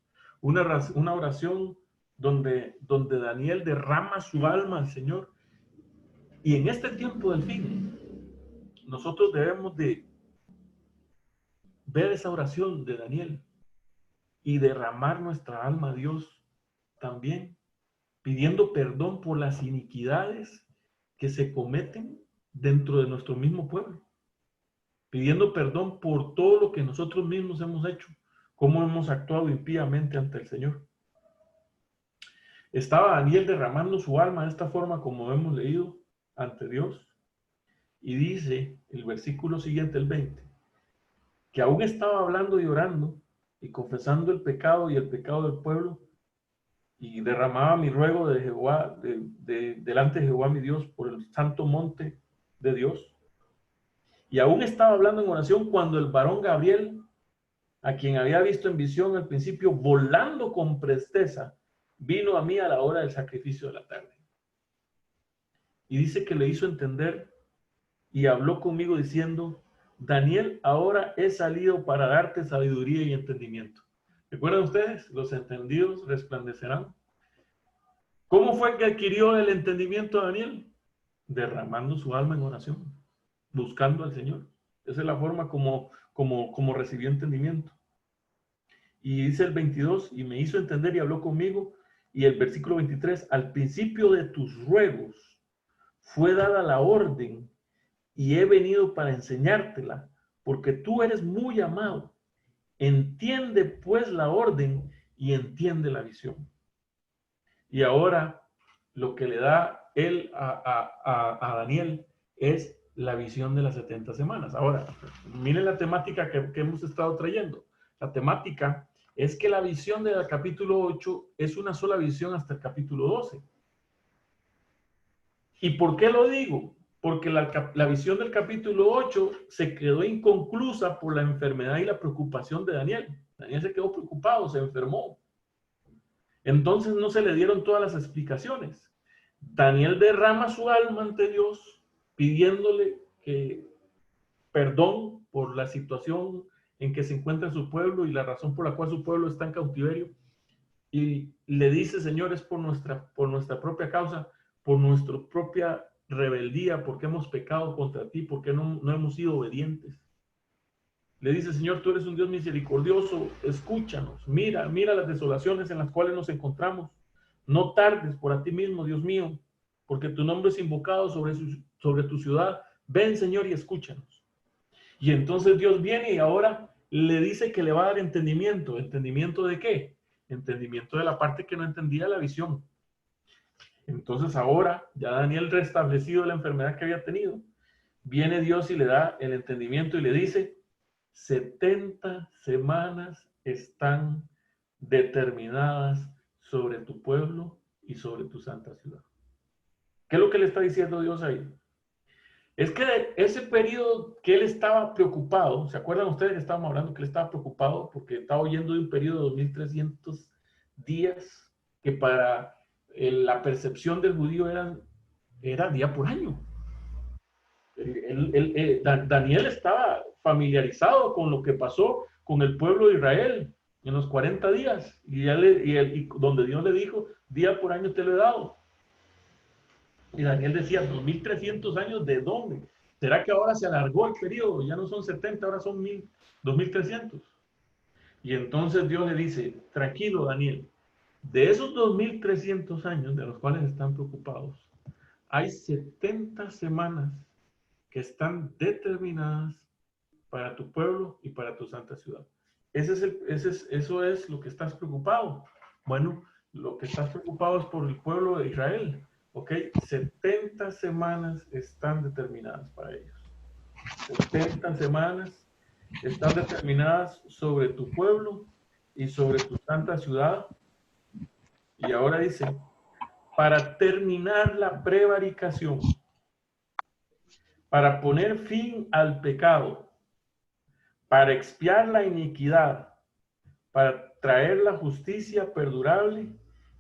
Una oración donde Daniel derrama su alma al Señor. Y en este tiempo del fin, nosotros debemos de ver esa oración de Daniel y derramar nuestra alma a Dios también, pidiendo perdón por las iniquidades que se cometen dentro de nuestro mismo pueblo, pidiendo perdón por todo lo que nosotros mismos hemos hecho, cómo hemos actuado impíamente ante el Señor. Estaba Daniel derramando su alma de esta forma, como hemos leído, ante Dios. Y dice el versículo siguiente, el 20, que aún estaba hablando y orando y confesando el pecado y el pecado del pueblo, y derramaba mi ruego de Jehová, delante de Jehová mi Dios, por el santo monte de Dios. Y aún estaba hablando en oración cuando el varón Gabriel, a quien había visto en visión al principio, volando con presteza, vino a mí a la hora del sacrificio de la tarde. Y dice que le hizo entender y habló conmigo diciendo: Daniel, ahora he salido para darte sabiduría y entendimiento. ¿Recuerdan ustedes? Los entendidos resplandecerán. ¿Cómo fue que adquirió el entendimiento Daniel? Derramando su alma en oración, buscando al Señor. Esa es la forma como recibió entendimiento. Y dice el 22, y me hizo entender y habló conmigo. Y el versículo 23, al principio de tus ruegos fue dada la orden y he venido para enseñártela, porque tú eres muy amado. Entiende pues la orden y entiende la visión. Y ahora lo que le da él a Daniel es la visión de las 70 semanas. Ahora, miren la temática que hemos estado trayendo. La temática es que la visión del capítulo 8 es una sola visión hasta el capítulo 12. ¿Y por qué lo digo? Porque la visión del capítulo 8 se quedó inconclusa por la enfermedad y la preocupación de Daniel. Daniel se quedó preocupado, se enfermó. Entonces no se le dieron todas las explicaciones. Daniel derrama su alma ante Dios, pidiéndole perdón por la situación en que se encuentra su pueblo y la razón por la cual su pueblo está en cautiverio. Y le dice: Señor, es por nuestra propia causa, por nuestra propia rebeldía, porque hemos pecado contra ti, porque no hemos sido obedientes. Le dice: Señor, tú eres un Dios misericordioso, escúchanos, mira las desolaciones en las cuales nos encontramos. No tardes por a ti mismo, Dios mío, porque tu nombre es invocado sobre tu ciudad. Ven, Señor, y escúchanos. Y entonces Dios viene y ahora le dice que le va a dar entendimiento. ¿Entendimiento de qué? Entendimiento de la parte que no entendía la visión. Entonces ahora, ya Daniel restablecido la enfermedad que había tenido, viene Dios y le da el entendimiento y le dice: 70 semanas están determinadas sobre tu pueblo y sobre tu santa ciudad. ¿Qué es lo que le está diciendo Dios ahí? Es que ese periodo que él estaba preocupado, ¿se acuerdan ustedes que estábamos hablando que él estaba preocupado porque estaba oyendo de un periodo de 2300 días que para la percepción del judío era día por año? Daniel estaba familiarizado con lo que pasó con el pueblo de Israel en los 40 días y donde Dios le dijo, día por año te lo he dado. Y Daniel decía, 2300 años, ¿de dónde? ¿Será que ahora se alargó el periodo? Ya no son 70, ahora son 2300. Y entonces Dios le dice, tranquilo Daniel, de esos 2300 años de los cuales están preocupados, hay 70 semanas que están determinadas para tu pueblo y para tu santa ciudad. Eso es lo que estás preocupado. Bueno, lo que estás preocupado es por el pueblo de Israel. ¿Ok? 70 semanas están determinadas para ellos. 70 semanas están determinadas sobre tu pueblo y sobre tu santa ciudad. Y ahora dice, para terminar la prevaricación, para poner fin al pecado, para expiar la iniquidad, para traer la justicia perdurable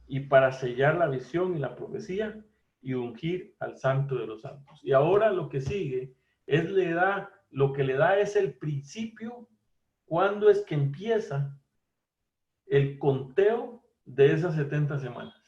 y para sellar la visión y la profecía y ungir al santo de los santos. Y ahora lo que sigue es lo que le da es el principio, cuándo es que empieza el conteo de esas 70 semanas.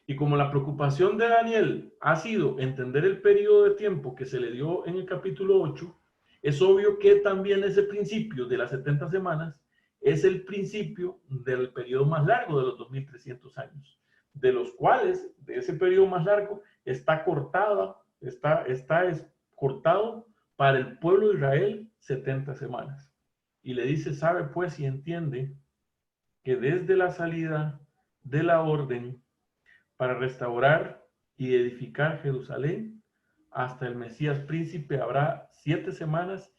Y como la preocupación de Daniel ha sido entender el periodo de tiempo que se le dio en el capítulo 8, es obvio que también ese principio de las 70 semanas es el principio del periodo más largo de los 2300 años, de los cuales, de ese periodo más largo, está cortado para el pueblo de Israel 70 semanas. Y le dice, sabe pues y entiende que desde la salida de la orden para restaurar y edificar Jerusalén hasta el Mesías príncipe habrá 7 semanas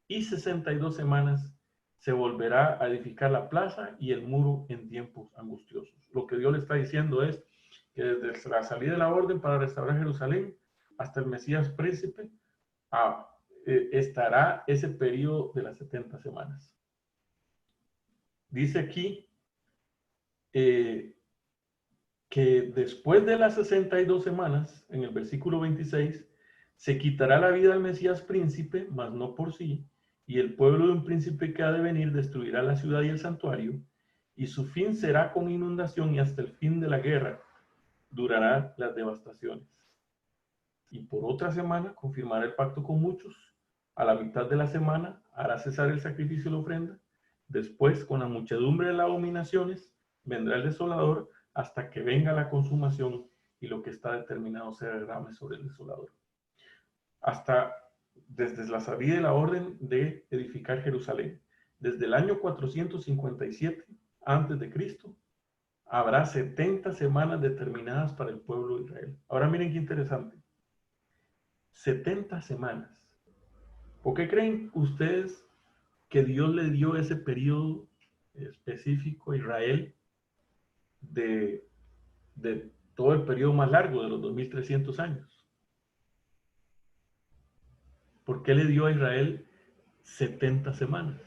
y 62 semanas se volverá a edificar la plaza y el muro en tiempos angustiosos. Lo que Dios le está diciendo es que desde la salida de la orden para restaurar Jerusalén hasta el Mesías príncipe estará ese periodo de las 70 semanas. Dice aquí que después de las 62 semanas, en el versículo 26, se quitará la vida al Mesías príncipe, mas no por sí, y el pueblo de un príncipe que ha de venir destruirá la ciudad y el santuario, y su fin será con inundación y hasta el fin de la guerra durará las devastaciones. Y por otra semana confirmará el pacto con muchos, a la mitad de la semana hará cesar el sacrificio y la ofrenda, después con la muchedumbre de las abominaciones vendrá el desolador hasta que venga la consumación y lo que está determinado se derrame sobre el desolador. Desde la salida de la orden de edificar Jerusalén, desde el año 457 antes de Cristo, habrá 70 semanas determinadas para el pueblo de Israel. Ahora miren qué interesante. 70 semanas. ¿Por qué creen ustedes que Dios le dio ese periodo específico a Israel de todo el periodo más largo de los 2300 años? ¿Por qué le dio a Israel 70 semanas?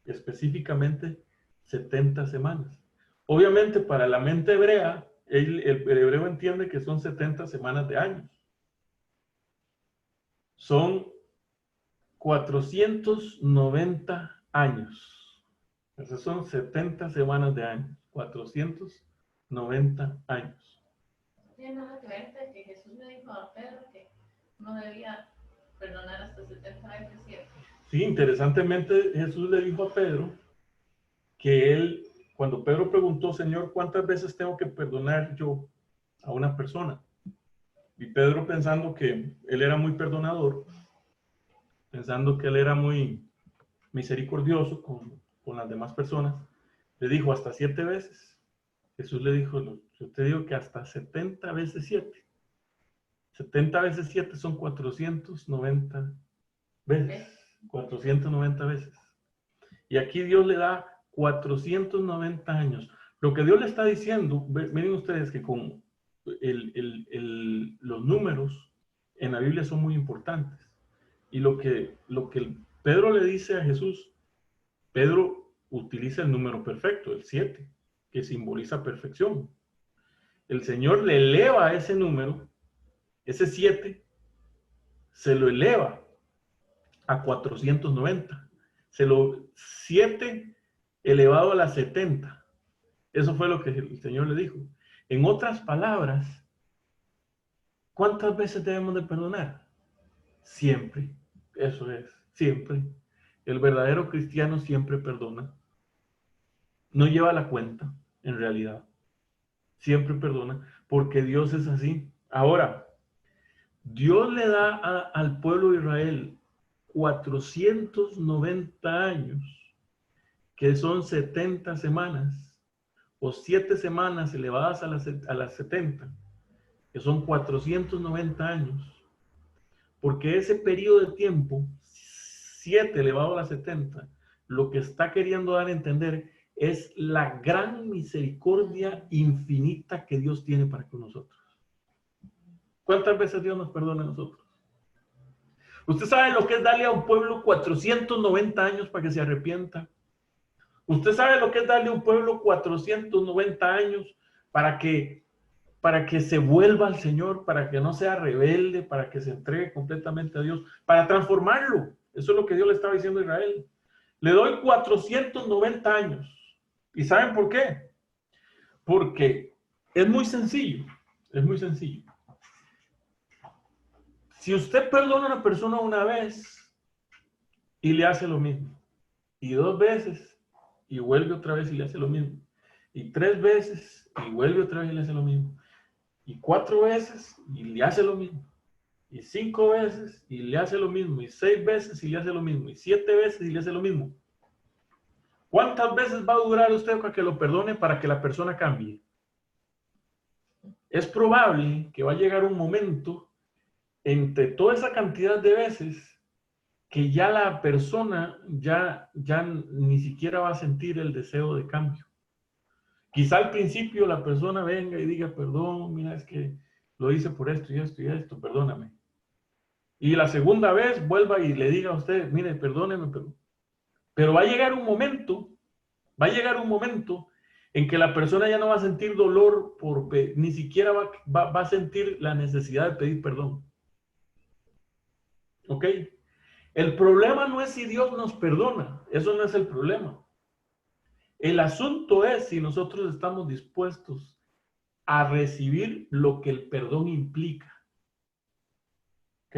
Específicamente 70 semanas. Obviamente para la mente hebrea, el hebreo entiende que son 70 semanas de años. Son 490 años. Esas son 70 semanas de años. 490 años. Tiene nada que ver que Jesús le dijo a Pedro que no debía perdonar hasta 70 veces 7. Sí, interesantemente Jesús le dijo a Pedro que él, cuando Pedro preguntó, Señor, ¿cuántas veces tengo que perdonar yo a una persona? Y Pedro, pensando que él era muy perdonador, pensando que él era muy misericordioso con las demás personas, le dijo hasta 7 veces. Jesús le dijo, yo te digo que hasta 70 veces 7. 70 veces 7 son 490 veces. 490 veces. Y aquí Dios le da 490 años. Lo que Dios le está diciendo, miren ustedes que con los números en la Biblia son muy importantes. Y lo que Pedro le dice a Jesús, Pedro utiliza el número perfecto, el 7, que simboliza perfección. El Señor le eleva ese número, ese 7, se lo eleva a 490. 7 elevado a la 70. Eso fue lo que el Señor le dijo. En otras palabras, ¿cuántas veces debemos de perdonar? Siempre. Eso es, siempre. El verdadero cristiano siempre perdona. No lleva la cuenta, en realidad. Siempre perdona, porque Dios es así. Ahora, Dios le da al pueblo de Israel 490 años, que son 70 semanas, o 7 semanas elevadas a las 70, que son 490 años. Porque ese periodo de tiempo, 7 elevado a las 70, lo que está queriendo dar a entender es la gran misericordia infinita que Dios tiene para con nosotros. ¿Cuántas veces Dios nos perdona a nosotros? ¿Usted sabe lo que es darle a un pueblo 490 años para que se arrepienta? ¿Usted sabe lo que es darle a un pueblo 490 años para que se vuelva al Señor, para que no sea rebelde, para que se entregue completamente a Dios, para transformarlo? Eso es lo que Dios le estaba diciendo a Israel. Le doy 490 años. ¿Y saben por qué? Porque es muy sencillo. Es muy sencillo. Si usted perdona a una persona una vez y le hace lo mismo, y 2 veces y vuelve otra vez y le hace lo mismo, y 3 veces y vuelve otra vez y le hace lo mismo, y 4 veces y le hace lo mismo, y 5 veces y le hace lo mismo, y 6 veces y le hace lo mismo, y 7 veces y le hace lo mismo, ¿cuántas veces va a durar usted para que lo perdone, para que la persona cambie? Es probable que va a llegar un momento entre toda esa cantidad de veces que ya la persona ya ni siquiera va a sentir el deseo de cambio. Quizá al principio la persona venga y diga, perdón, mira, es que lo hice por esto y esto y esto, perdóname. Y la segunda vez vuelva y le diga a usted, mire, perdóneme, pero va a llegar un momento en que la persona ya no va a sentir dolor, ni siquiera va a sentir la necesidad de pedir perdón. ¿Ok? El problema no es si Dios nos perdona, eso no es el problema. El asunto es si nosotros estamos dispuestos a recibir lo que el perdón implica. ¿Ok?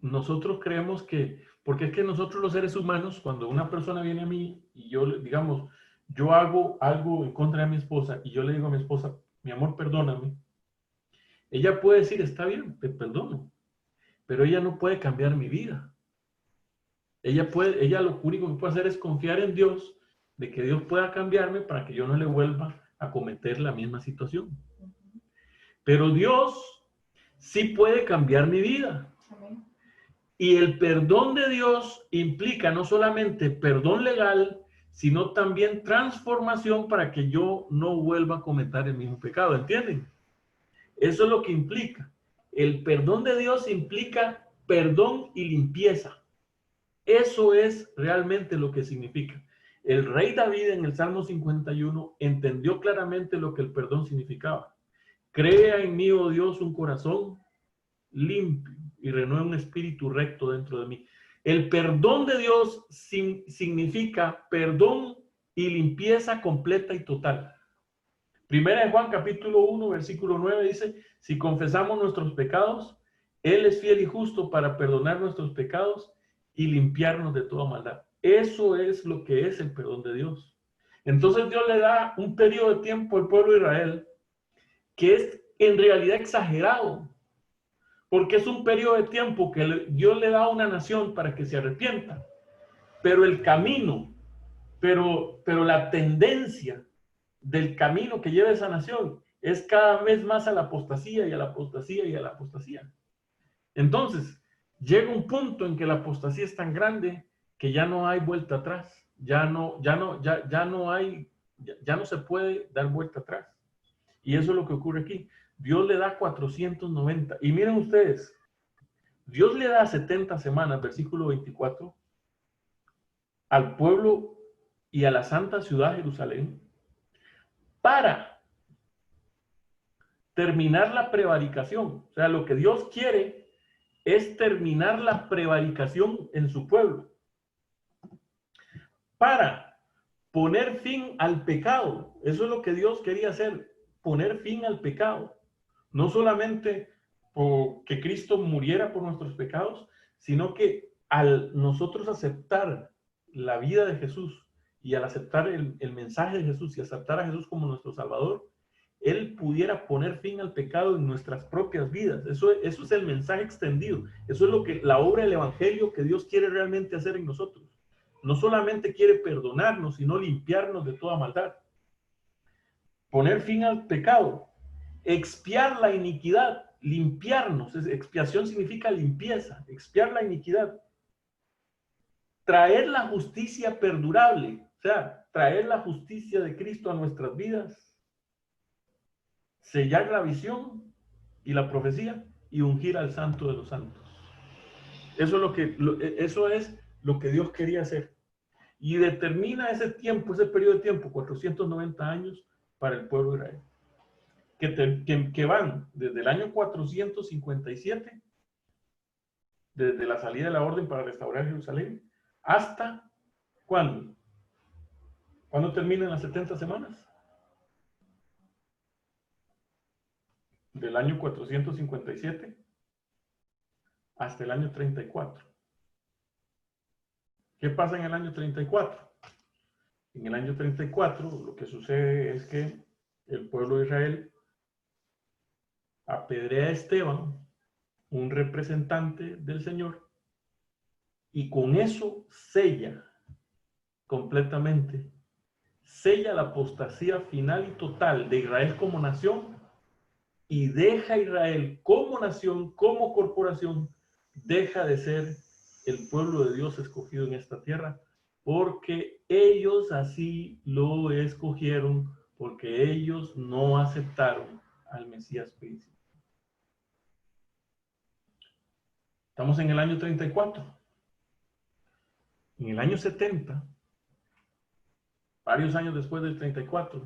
Nosotros creemos que, porque es que nosotros los seres humanos, cuando una persona viene a mí y yo, digamos, yo hago algo en contra de mi esposa y yo le digo a mi esposa, mi amor, perdóname. Ella puede decir, está bien, te perdono. Pero ella no puede cambiar mi vida. Ella lo único que puede hacer es confiar en Dios, de que Dios pueda cambiarme para que yo no le vuelva a cometer la misma situación. Pero Dios sí puede cambiar mi vida. Y el perdón de Dios implica no solamente perdón legal, sino también transformación para que yo no vuelva a cometer el mismo pecado. ¿Entienden? Eso es lo que implica. El perdón de Dios implica perdón y limpieza. Eso es realmente lo que significa. El rey David en el Salmo 51 entendió claramente lo que el perdón significaba. Crea en mí, oh Dios, un corazón limpio y renueva un espíritu recto dentro de mí. El perdón de Dios significa perdón y limpieza completa y total. Primera de Juan capítulo 1 versículo 9 dice, si confesamos nuestros pecados, Él es fiel y justo para perdonar nuestros pecados y limpiarnos de toda maldad. Eso es lo que es el perdón de Dios. Entonces Dios le da un periodo de tiempo al pueblo de Israel que es en realidad exagerado, porque es un periodo de tiempo que Dios le da a una nación para que se arrepienta, pero el camino, pero la tendencia del camino que lleva esa nación es cada vez más a la apostasía y a la apostasía y a la apostasía. Entonces, llega un punto en que la apostasía es tan grande que ya no hay vuelta atrás, ya no se puede dar vuelta atrás. Y eso es lo que ocurre aquí. Dios le da 490. Y miren ustedes, Dios le da 70 semanas, versículo 24, al pueblo y a la santa ciudad Jerusalén para terminar la prevaricación. O sea, lo que Dios quiere es terminar la prevaricación en su pueblo. Para poner fin al pecado. Eso es lo que Dios quería hacer, poner fin al pecado. No solamente que Cristo muriera por nuestros pecados, sino que al nosotros aceptar la vida de Jesús y al aceptar el mensaje de Jesús y aceptar a Jesús como nuestro Salvador, Él pudiera poner fin al pecado en nuestras propias vidas. Eso es el mensaje extendido. Eso es lo que la obra del Evangelio que Dios quiere realmente hacer en nosotros. No solamente quiere perdonarnos, sino limpiarnos de toda maldad. Poner fin al pecado, expiar la iniquidad, limpiarnos. Expiación significa limpieza, expiar la iniquidad. Traer la justicia perdurable, o sea, traer la justicia de Cristo a nuestras vidas. Sellar la visión y la profecía y ungir al Santo de los Santos. Eso es lo que Dios quería hacer. Y determina ese tiempo, ese periodo de tiempo, 490 años para el pueblo de Israel. Que van desde el año 457, desde la salida de la orden para restaurar Jerusalén, hasta ¿cuándo? ¿Cuándo terminan las 70 semanas? Del año 457 hasta el año 34. ¿Qué pasa en el año 34? En el año 34 lo que sucede es que el pueblo de Israel apedrea a Esteban, un representante del Señor, y con eso sella completamente, sella la apostasía final y total de Israel como nación y deja a Israel como nación, como corporación, deja de ser el pueblo de Dios escogido en esta tierra, porque ellos así lo escogieron, porque ellos no aceptaron al Mesías príncipe. Estamos en el año 34. En el año 70, varios años después del 34,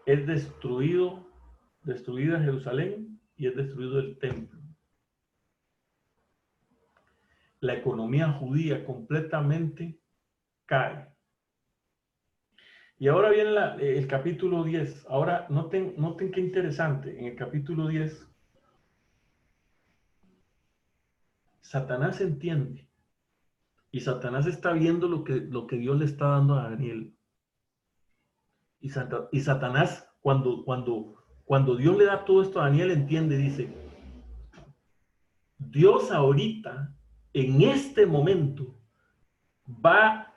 es destruida Jerusalén y es destruido el templo. La economía judía completamente cae. Y ahora viene el capítulo 10. Ahora noten qué interesante. En el capítulo 10, Satanás entiende. Y Satanás está viendo lo que Dios le está dando a Daniel. Y Satanás, cuando Dios le da todo esto a Daniel, entiende, dice, Dios ahorita, en este momento, va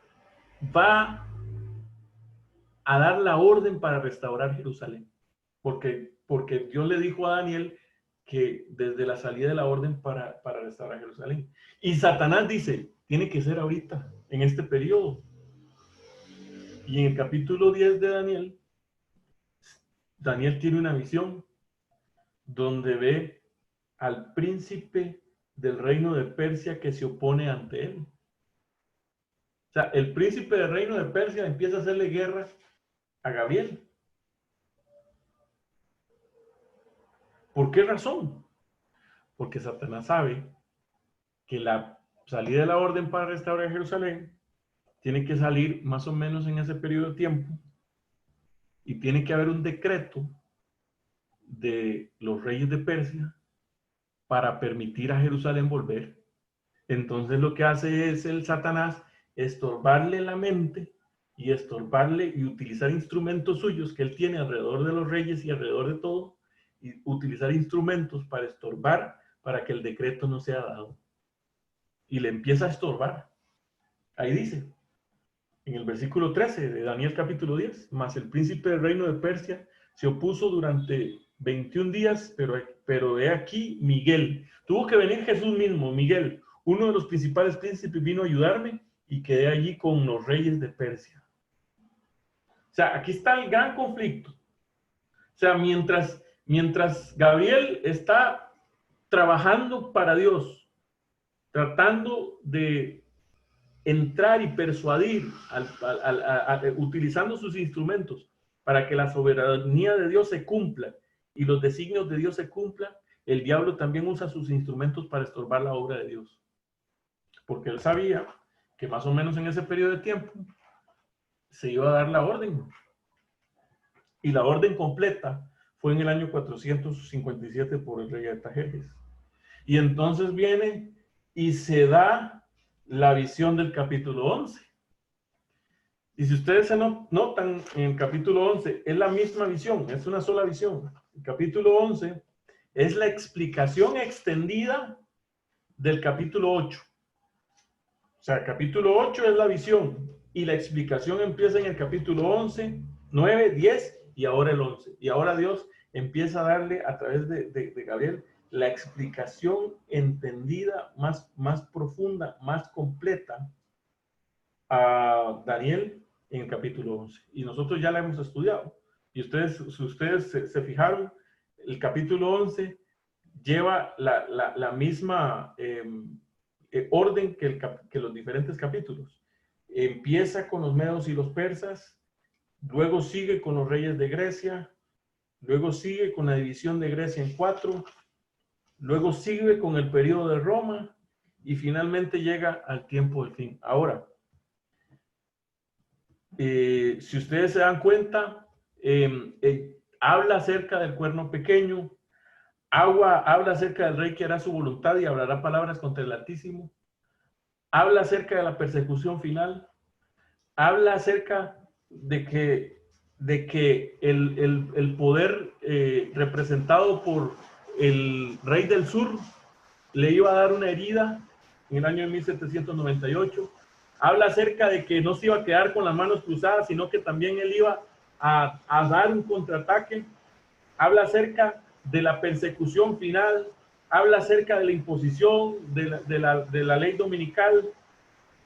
a dar la orden para restaurar Jerusalén. Porque Dios le dijo a Daniel que desde la salida de la orden para restaurar Jerusalén. Y Satanás dice, tiene que ser ahorita, en este periodo. Y en el capítulo 10 de Daniel tiene una visión donde ve al príncipe del reino de Persia que se opone ante él. O sea, el príncipe del reino de Persia empieza a hacerle guerra a Gabriel. ¿Por qué razón? Porque Satanás sabe que la salida de la orden para restaurar Jerusalén tiene que salir más o menos en ese periodo de tiempo y tiene que haber un decreto de los reyes de Persia para permitir a Jerusalén volver. Entonces lo que hace es el Satanás estorbarle la mente y estorbarle y utilizar instrumentos suyos que él tiene alrededor de los reyes y alrededor de todo, y utilizar instrumentos para estorbar para que el decreto no sea dado. Y le empieza a estorbar. Ahí dice, en el versículo 13 de Daniel capítulo 10, mas el príncipe del reino de Persia se opuso durante 21 días, pero he aquí Miguel. Tuvo que venir Jesús mismo, Miguel, uno de los principales príncipes vino a ayudarme y quedé allí con los reyes de Persia. O sea, aquí está el gran conflicto. O sea, mientras Gabriel está trabajando para Dios, tratando de entrar y persuadir, utilizando sus instrumentos para que la soberanía de Dios se cumpla y los designios de Dios se cumplan, el diablo también usa sus instrumentos para estorbar la obra de Dios. Porque él sabía que más o menos en ese periodo de tiempo se iba a dar la orden. Y la orden completa fue en el año 457 por el rey Artajerjes. Y entonces viene y se da la visión del capítulo 11. Y si ustedes se notan en el capítulo 11, es la misma visión, es una sola visión. El capítulo 11 es la explicación extendida del capítulo 8. O sea, el capítulo 8 es la visión y la explicación empieza en el capítulo 11, 9, 10 y ahora el 11. Y ahora Dios empieza a darle a través de Gabriel la explicación entendida, más profunda, más completa a Daniel en el capítulo 11. Y nosotros ya la hemos estudiado. Y ustedes, si ustedes se fijaron, el capítulo 11 lleva la misma orden que los diferentes capítulos. Empieza con los medos y los persas, luego sigue con los reyes de Grecia, luego sigue con la división de Grecia en 4, luego sigue con el periodo de Roma y finalmente llega al tiempo del fin. Ahora, si ustedes se dan cuenta, habla acerca del cuerno pequeño, habla acerca del rey que hará su voluntad y hablará palabras contra el Altísimo, habla acerca de la persecución final, habla acerca de que el poder representado por el rey del sur le iba a dar una herida en el año de 1798. Habla acerca de que no se iba a quedar con las manos cruzadas, sino que también él iba a dar un contraataque. Habla acerca de la persecución final. Habla acerca de la imposición de la ley dominical.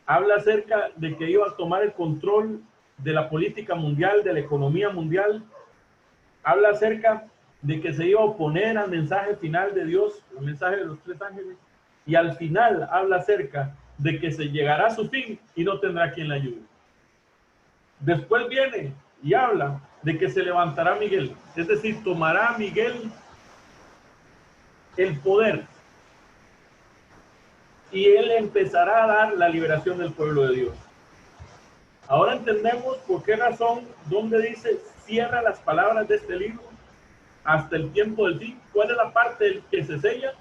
Habla acerca de que iba a tomar el control de la política mundial, de la economía mundial. Habla acerca de que se iba a oponer al mensaje final de Dios, el mensaje de los 3 ángeles. Y al final habla acerca de que se llegará a su fin y no tendrá quien la ayude. Después viene y habla de que se levantará Miguel, es decir, tomará Miguel el poder y él empezará a dar la liberación del pueblo de Dios. Ahora entendemos por qué razón, donde dice cierra las palabras de este libro hasta el tiempo del fin. ¿Cuál es la parte que se sella?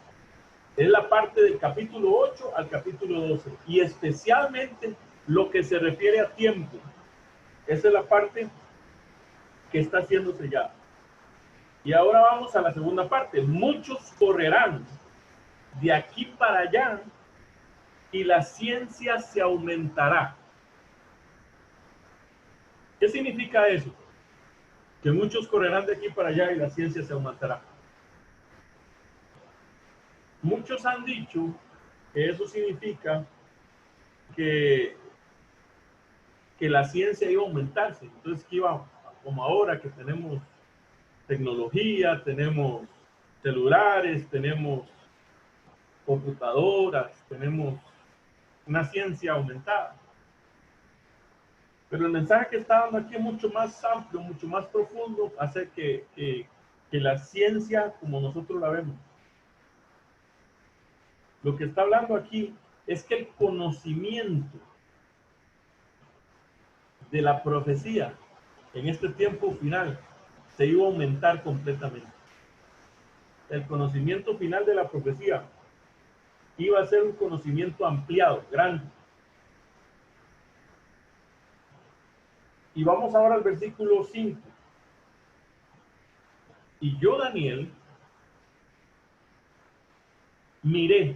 Es la parte del capítulo 8 al capítulo 12 y especialmente lo que se refiere a tiempo. Esa es la parte que está siendo sellada. Y ahora vamos a la segunda parte. Muchos correrán de aquí para allá y la ciencia se aumentará. ¿Qué significa eso? Que muchos correrán de aquí para allá y la ciencia se aumentará. Muchos han dicho que eso significa que la ciencia iba a aumentarse. Entonces, que iba, como ahora que tenemos tecnología, tenemos celulares, tenemos computadoras, tenemos una ciencia aumentada. Pero el mensaje que está dando aquí es mucho más amplio, mucho más profundo, hace que la ciencia como nosotros la vemos. Lo que está hablando aquí es que el conocimiento de la profecía en este tiempo final se iba a aumentar completamente. El conocimiento final de la profecía iba a ser un conocimiento ampliado, grande. Y vamos ahora al versículo 5. Y yo, Daniel, miré.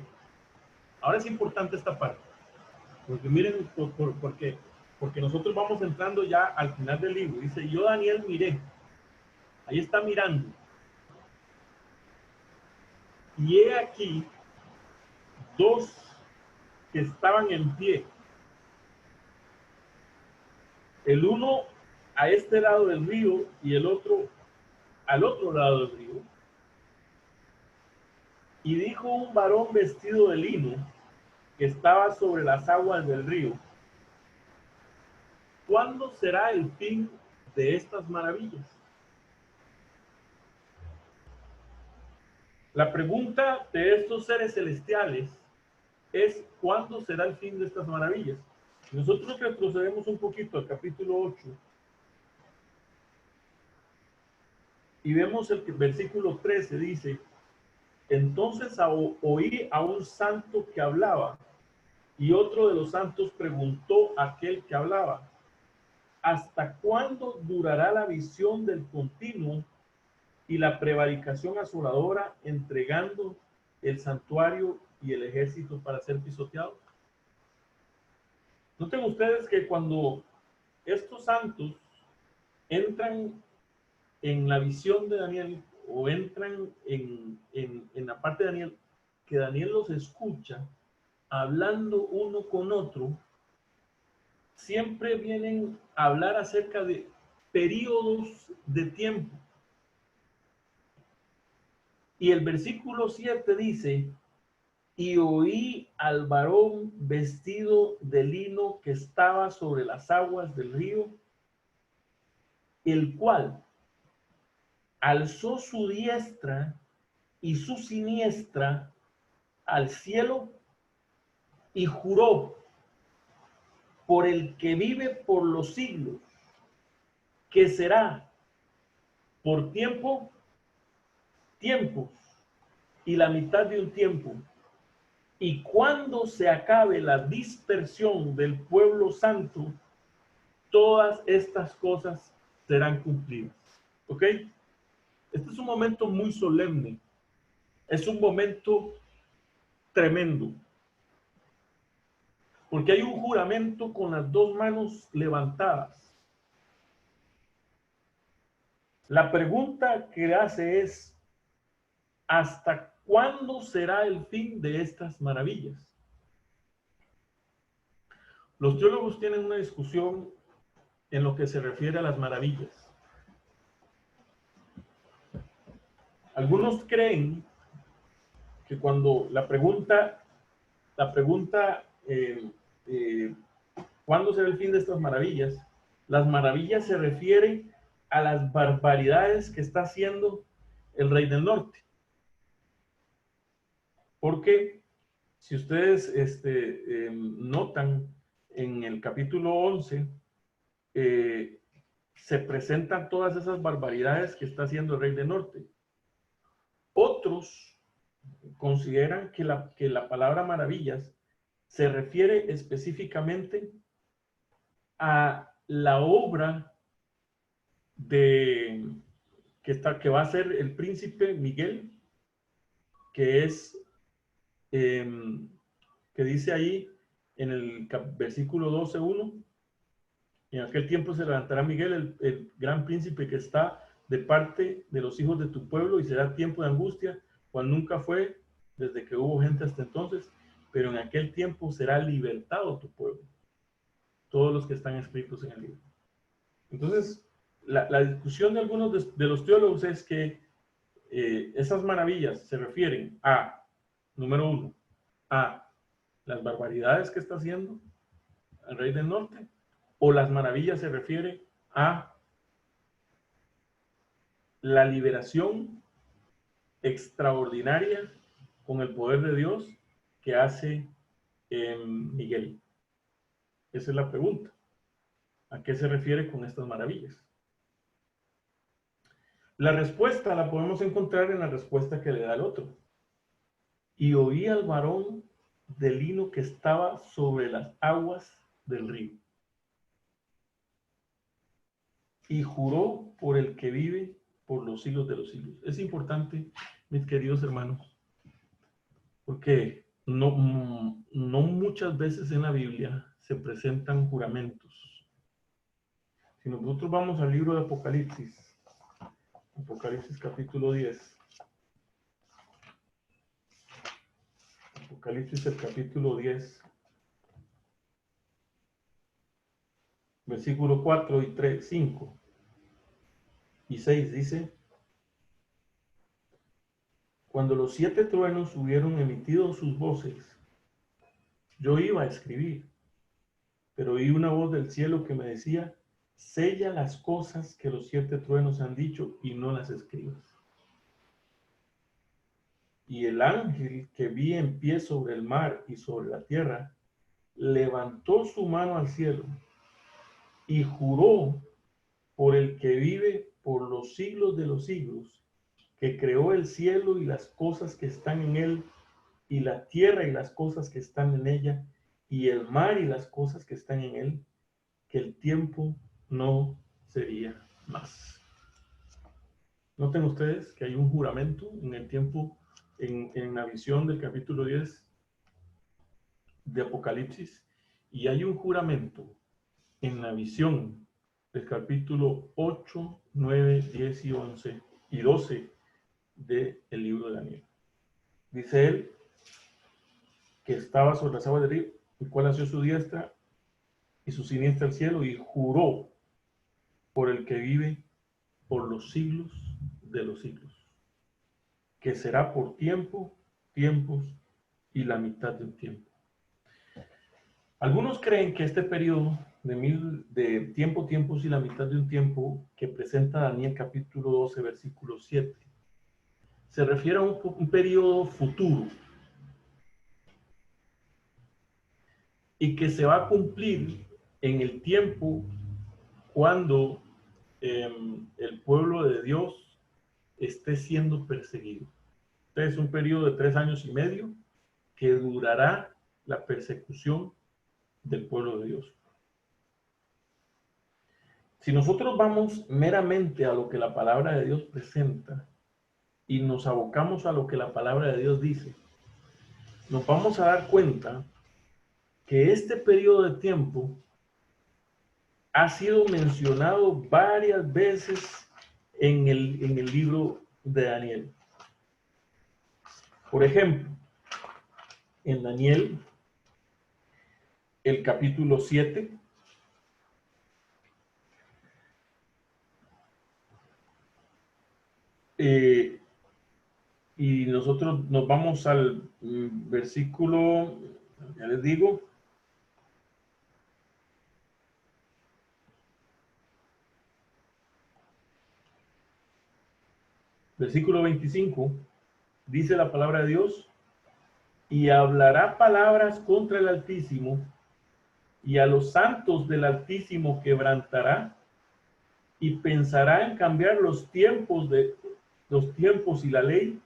Ahora es importante esta parte, porque miren, porque nosotros vamos entrando ya al final del libro. Dice, yo, Daniel, miré. Ahí está mirando. Y he aquí 2 que estaban en pie, el uno a este lado del río y el otro al otro lado del río. Y dijo un varón vestido de lino que estaba sobre las aguas del río: ¿cuándo será el fin de estas maravillas? La pregunta de estos seres celestiales es: ¿cuándo será el fin de estas maravillas? Nosotros retrocedemos un poquito al capítulo 8 y vemos el versículo 13, dice: entonces oí a un santo que hablaba, y otro de los santos preguntó a aquel que hablaba: ¿hasta cuándo durará la visión del continuo y la prevaricación asoladora, entregando el santuario y el ejército para ser pisoteados? Noten ustedes que cuando estos santos entran en la visión de Daniel, o entran en la parte de Daniel, que Daniel los escucha hablando uno con otro, siempre vienen a hablar acerca de periodos de tiempo. Y el versículo 7 dice: y oí al varón vestido de lino que estaba sobre las aguas del río, el cual alzó su diestra y su siniestra al cielo y juró por el que vive por los siglos, que será por tiempos y la mitad de un tiempo, y cuando se acabe la dispersión del pueblo santo, todas estas cosas serán cumplidas. ¿Ok? Este es un momento muy solemne. Es un momento tremendo. Porque hay un juramento con las dos manos levantadas. La pregunta que hace es: ¿hasta cuándo será el fin de estas maravillas? Los teólogos tienen una discusión en lo que se refiere a las maravillas. Algunos creen que cuando la pregunta ¿cuándo será el fin de estas maravillas? Las maravillas se refieren a las barbaridades que está haciendo el rey del norte. Porque si ustedes notan en el capítulo 11, se presentan todas esas barbaridades que está haciendo el rey del norte. Otros consideran que la palabra maravillas se refiere específicamente a la obra que va a ser el príncipe Miguel, que es, que dice ahí en el versículo 12:1: en aquel tiempo se levantará Miguel, el gran príncipe que está de parte de los hijos de tu pueblo, y será tiempo de angustia, cual nunca fue desde que hubo gente hasta entonces, pero en aquel tiempo será libertado tu pueblo, todos los que están escritos en el libro. Entonces, la discusión de algunos de los teólogos es que esas maravillas se refieren a, número uno, a las barbaridades que está haciendo el rey del norte, o las maravillas se refieren a la liberación extraordinaria con el poder de Dios que hace Miguel. Esa es la pregunta. ¿A qué se refiere con estas maravillas? La respuesta la podemos encontrar en la respuesta que le da el otro. Y oí al varón de lino que estaba sobre las aguas del río, y juró por el que vive por los siglos de los siglos. Es importante, mis queridos hermanos, porque no muchas veces en la Biblia se presentan juramentos. Si nosotros vamos al libro de Apocalipsis, Apocalipsis capítulo 10, Apocalipsis el capítulo 10, versículo 4 y 3, 5 y 6 dice: cuando los 7 truenos hubieron emitido sus voces, yo iba a escribir, pero oí una voz del cielo que me decía: sella las cosas que los 7 truenos han dicho y no las escribas. Y el ángel que vi en pie sobre el mar y sobre la tierra levantó su mano al cielo y juró por el que vive por los siglos de los siglos, que creó el cielo y las cosas que están en él, y la tierra y las cosas que están en ella, y el mar y las cosas que están en él, que el tiempo no sería más. Noten ustedes que hay un juramento en el tiempo, en la visión del capítulo 10 de Apocalipsis, y hay un juramento en la visión del capítulo 8, 9, 10 y 11 y 12 del libro de Daniel. Dice él que estaba sobre las aguas del río, el cual hació su diestra y su siniestra al cielo, y juró por el que vive por los siglos de los siglos, que será por tiempo, tiempos y la mitad de un tiempo. Algunos creen que este periodo de tiempo, tiempos y la mitad de un tiempo que presenta Daniel capítulo 12, versículo 7, se refiere a un periodo futuro y que se va a cumplir en el tiempo cuando el pueblo de Dios esté siendo perseguido. Entonces es un periodo de 3 años y medio que durará la persecución del pueblo de Dios. Si nosotros vamos meramente a lo que la palabra de Dios presenta y nos abocamos a lo que la palabra de Dios dice, nos vamos a dar cuenta que este periodo de tiempo ha sido mencionado varias veces en el libro de Daniel. Por ejemplo, en Daniel, el capítulo 7, y nosotros nos vamos al versículo, ya les digo, versículo 25, dice la palabra de Dios: y hablará palabras contra el Altísimo, y a los santos del Altísimo quebrantará, y pensará en cambiar los tiempos y la ley,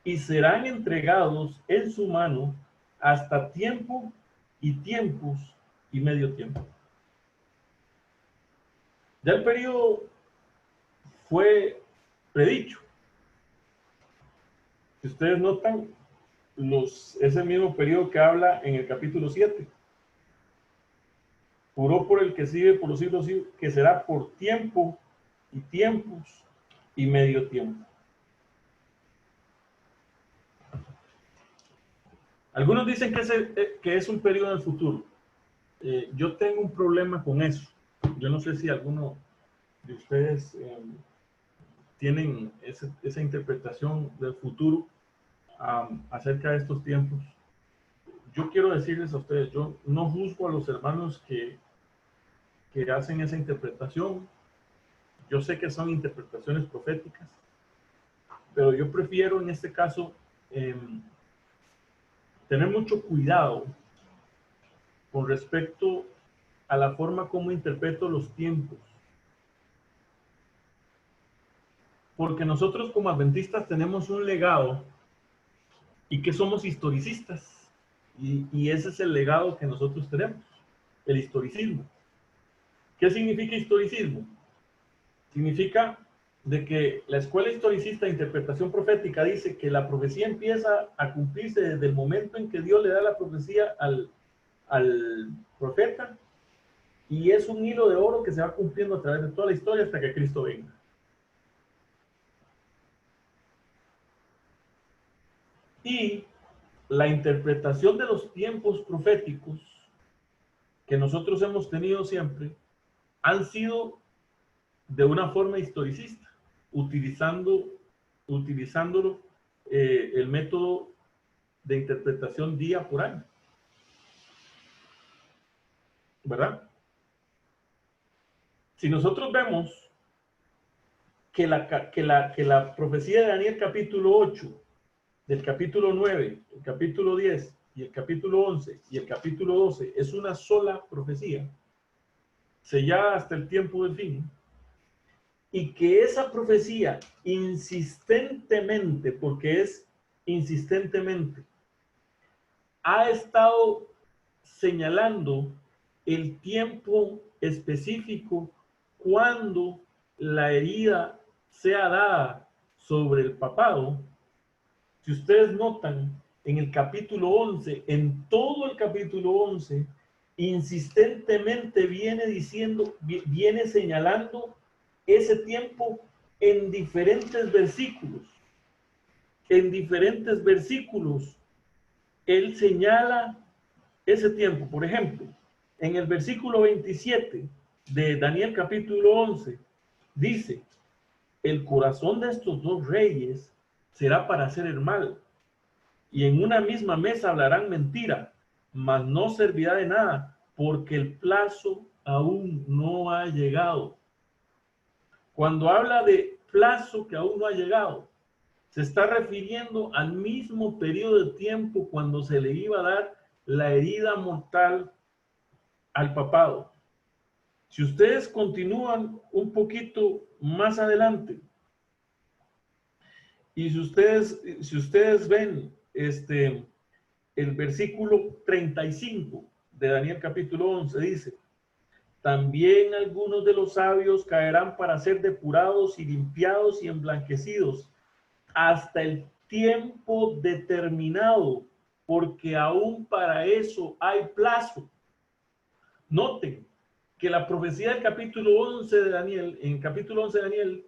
y serán entregados en su mano hasta tiempo y tiempos y medio tiempo. Ya el periodo fue predicho. Si ustedes notan, es el mismo periodo que habla en el capítulo 7. Juró por el que sigue por los siglos, que será por tiempo y tiempos y medio tiempo. Algunos dicen que es un periodo del futuro. Yo tengo un problema con eso. Yo no sé si alguno de ustedes tienen esa interpretación del futuro acerca de estos tiempos. Yo quiero decirles a ustedes, yo no juzgo a los hermanos que hacen esa interpretación. Yo sé que son interpretaciones proféticas, pero yo prefiero en este caso tener mucho cuidado con respecto a la forma como interpreto los tiempos. Porque nosotros como adventistas tenemos un legado y que somos historicistas. Y ese es el legado que nosotros tenemos, el historicismo. ¿Qué significa historicismo? Significa de que la escuela historicista de interpretación profética dice que la profecía empieza a cumplirse desde el momento en que Dios le da la profecía al profeta, y es un hilo de oro que se va cumpliendo a través de toda la historia hasta que Cristo venga. Y la interpretación de los tiempos proféticos que nosotros hemos tenido siempre han sido de una forma historicista, utilizándolo el método de interpretación día por año, ¿verdad? Si nosotros vemos que la profecía de Daniel capítulo 8, del capítulo 9, el capítulo 10 y el capítulo 11 y el capítulo 12 es una sola profecía, sellada hasta el tiempo del fin, y que esa profecía insistentemente, porque es insistentemente, ha estado señalando el tiempo específico cuando la herida sea dada sobre el papado. Si ustedes notan, en el capítulo 11, en todo el capítulo 11, insistentemente viene señalando ese tiempo en diferentes versículos. En diferentes versículos, él señala ese tiempo. Por ejemplo, en el versículo 27 de Daniel capítulo 11, dice: el corazón de estos dos reyes será para hacer el mal, y en una misma mesa hablarán mentira, mas no servirá de nada, porque el plazo aún no ha llegado. Cuando habla de plazo que aún no ha llegado, se está refiriendo al mismo periodo de tiempo cuando se le iba a dar la herida mortal al papado. Si ustedes continúan un poquito más adelante, y si ustedes ven el versículo 35 de Daniel capítulo 11, dice: también algunos de los sabios caerán para ser depurados y limpiados y emblanquecidos hasta el tiempo determinado, porque aún para eso hay plazo. Noten que la profecía del capítulo 11 de Daniel, en el capítulo 11 de Daniel,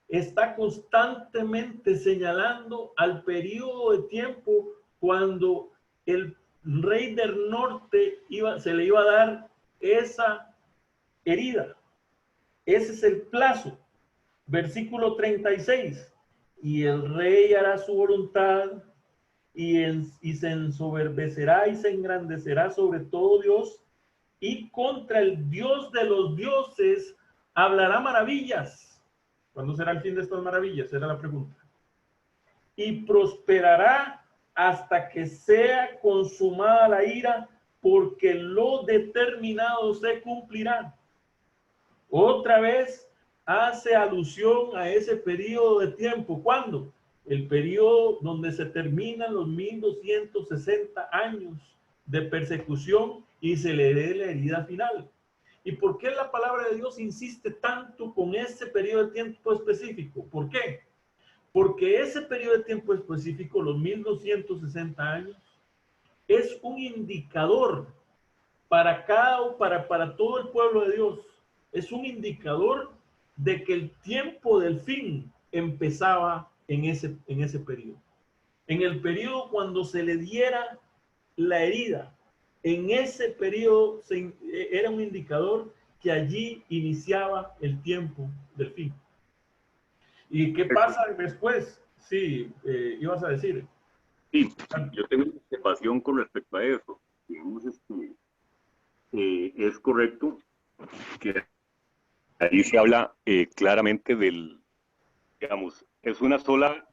está constantemente señalando al periodo de tiempo cuando el rey del norte se le iba a dar esa herida. Ese es el plazo. Versículo 36. Y el rey hará su voluntad y se ensoberbecerá y se engrandecerá sobre todo Dios, y contra el Dios de los dioses hablará maravillas. ¿Cuándo será el fin de estas maravillas? Era la pregunta. Y prosperará hasta que sea consumada la ira, porque lo determinado se cumplirá. Otra vez hace alusión a ese periodo de tiempo. ¿Cuándo? El periodo donde se terminan los 1260 años de persecución y se le dé la herida final. ¿Y por qué la palabra de Dios insiste tanto con ese periodo de tiempo específico? ¿Por qué? Porque ese periodo de tiempo específico, los 1260 años, es un indicador para todo el pueblo de Dios. Es un indicador de que el tiempo del fin empezaba en ese periodo. En el periodo cuando se le diera la herida, en ese periodo era un indicador que allí iniciaba el tiempo del fin. ¿Y qué pasa después? Sí, ibas a decir. Sí, yo tengo una observación con respecto a eso. Digamos, es correcto que ahí se habla claramente digamos, es una sola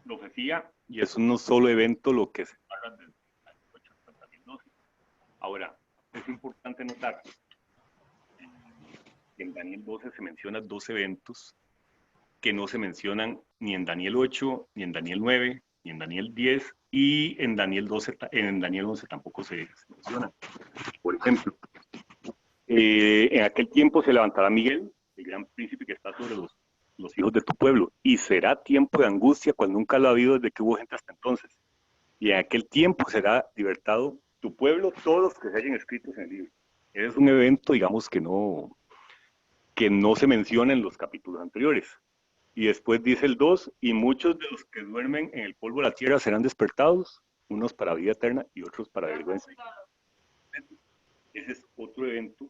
profecía y es un solo evento lo que se habla desde el 8 hasta el 2012. Ahora, es importante notar que en Daniel 12 se mencionan dos eventos que no se mencionan ni en Daniel 8, ni en Daniel 9, ni en Daniel 10, y en Daniel 11 tampoco se menciona. Por ejemplo, en aquel tiempo se levantará Miguel, el gran príncipe que está sobre los hijos de tu pueblo, y será tiempo de angustia cual nunca lo ha habido desde que hubo gente hasta entonces. Y en aquel tiempo será libertado tu pueblo, todos los que se hayan escritos en el libro. Es un evento, digamos, que no se menciona en los capítulos anteriores. Y después dice el 2, y muchos de los que duermen en el polvo de la tierra serán despertados, unos para vida eterna y otros para vergüenza. Ese es otro evento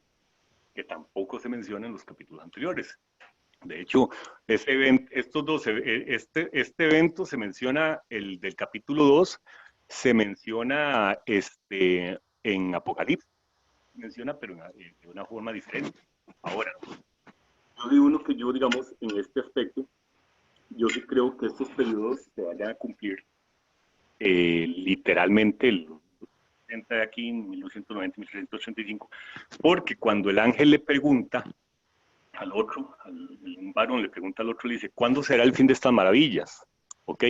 que tampoco se menciona en los capítulos anteriores. De hecho, este evento se menciona, el del capítulo 2, se menciona en Apocalipsis, se menciona, pero de una forma diferente. Ahora, yo soy uno que yo, digamos, en este aspecto, yo sí creo que estos periodos se vayan a cumplir literalmente el 70 de aquí, en 1990, 1385, porque cuando el ángel le pregunta al otro, un varón le pregunta al otro, le dice, ¿cuándo será el fin de estas maravillas? Ok,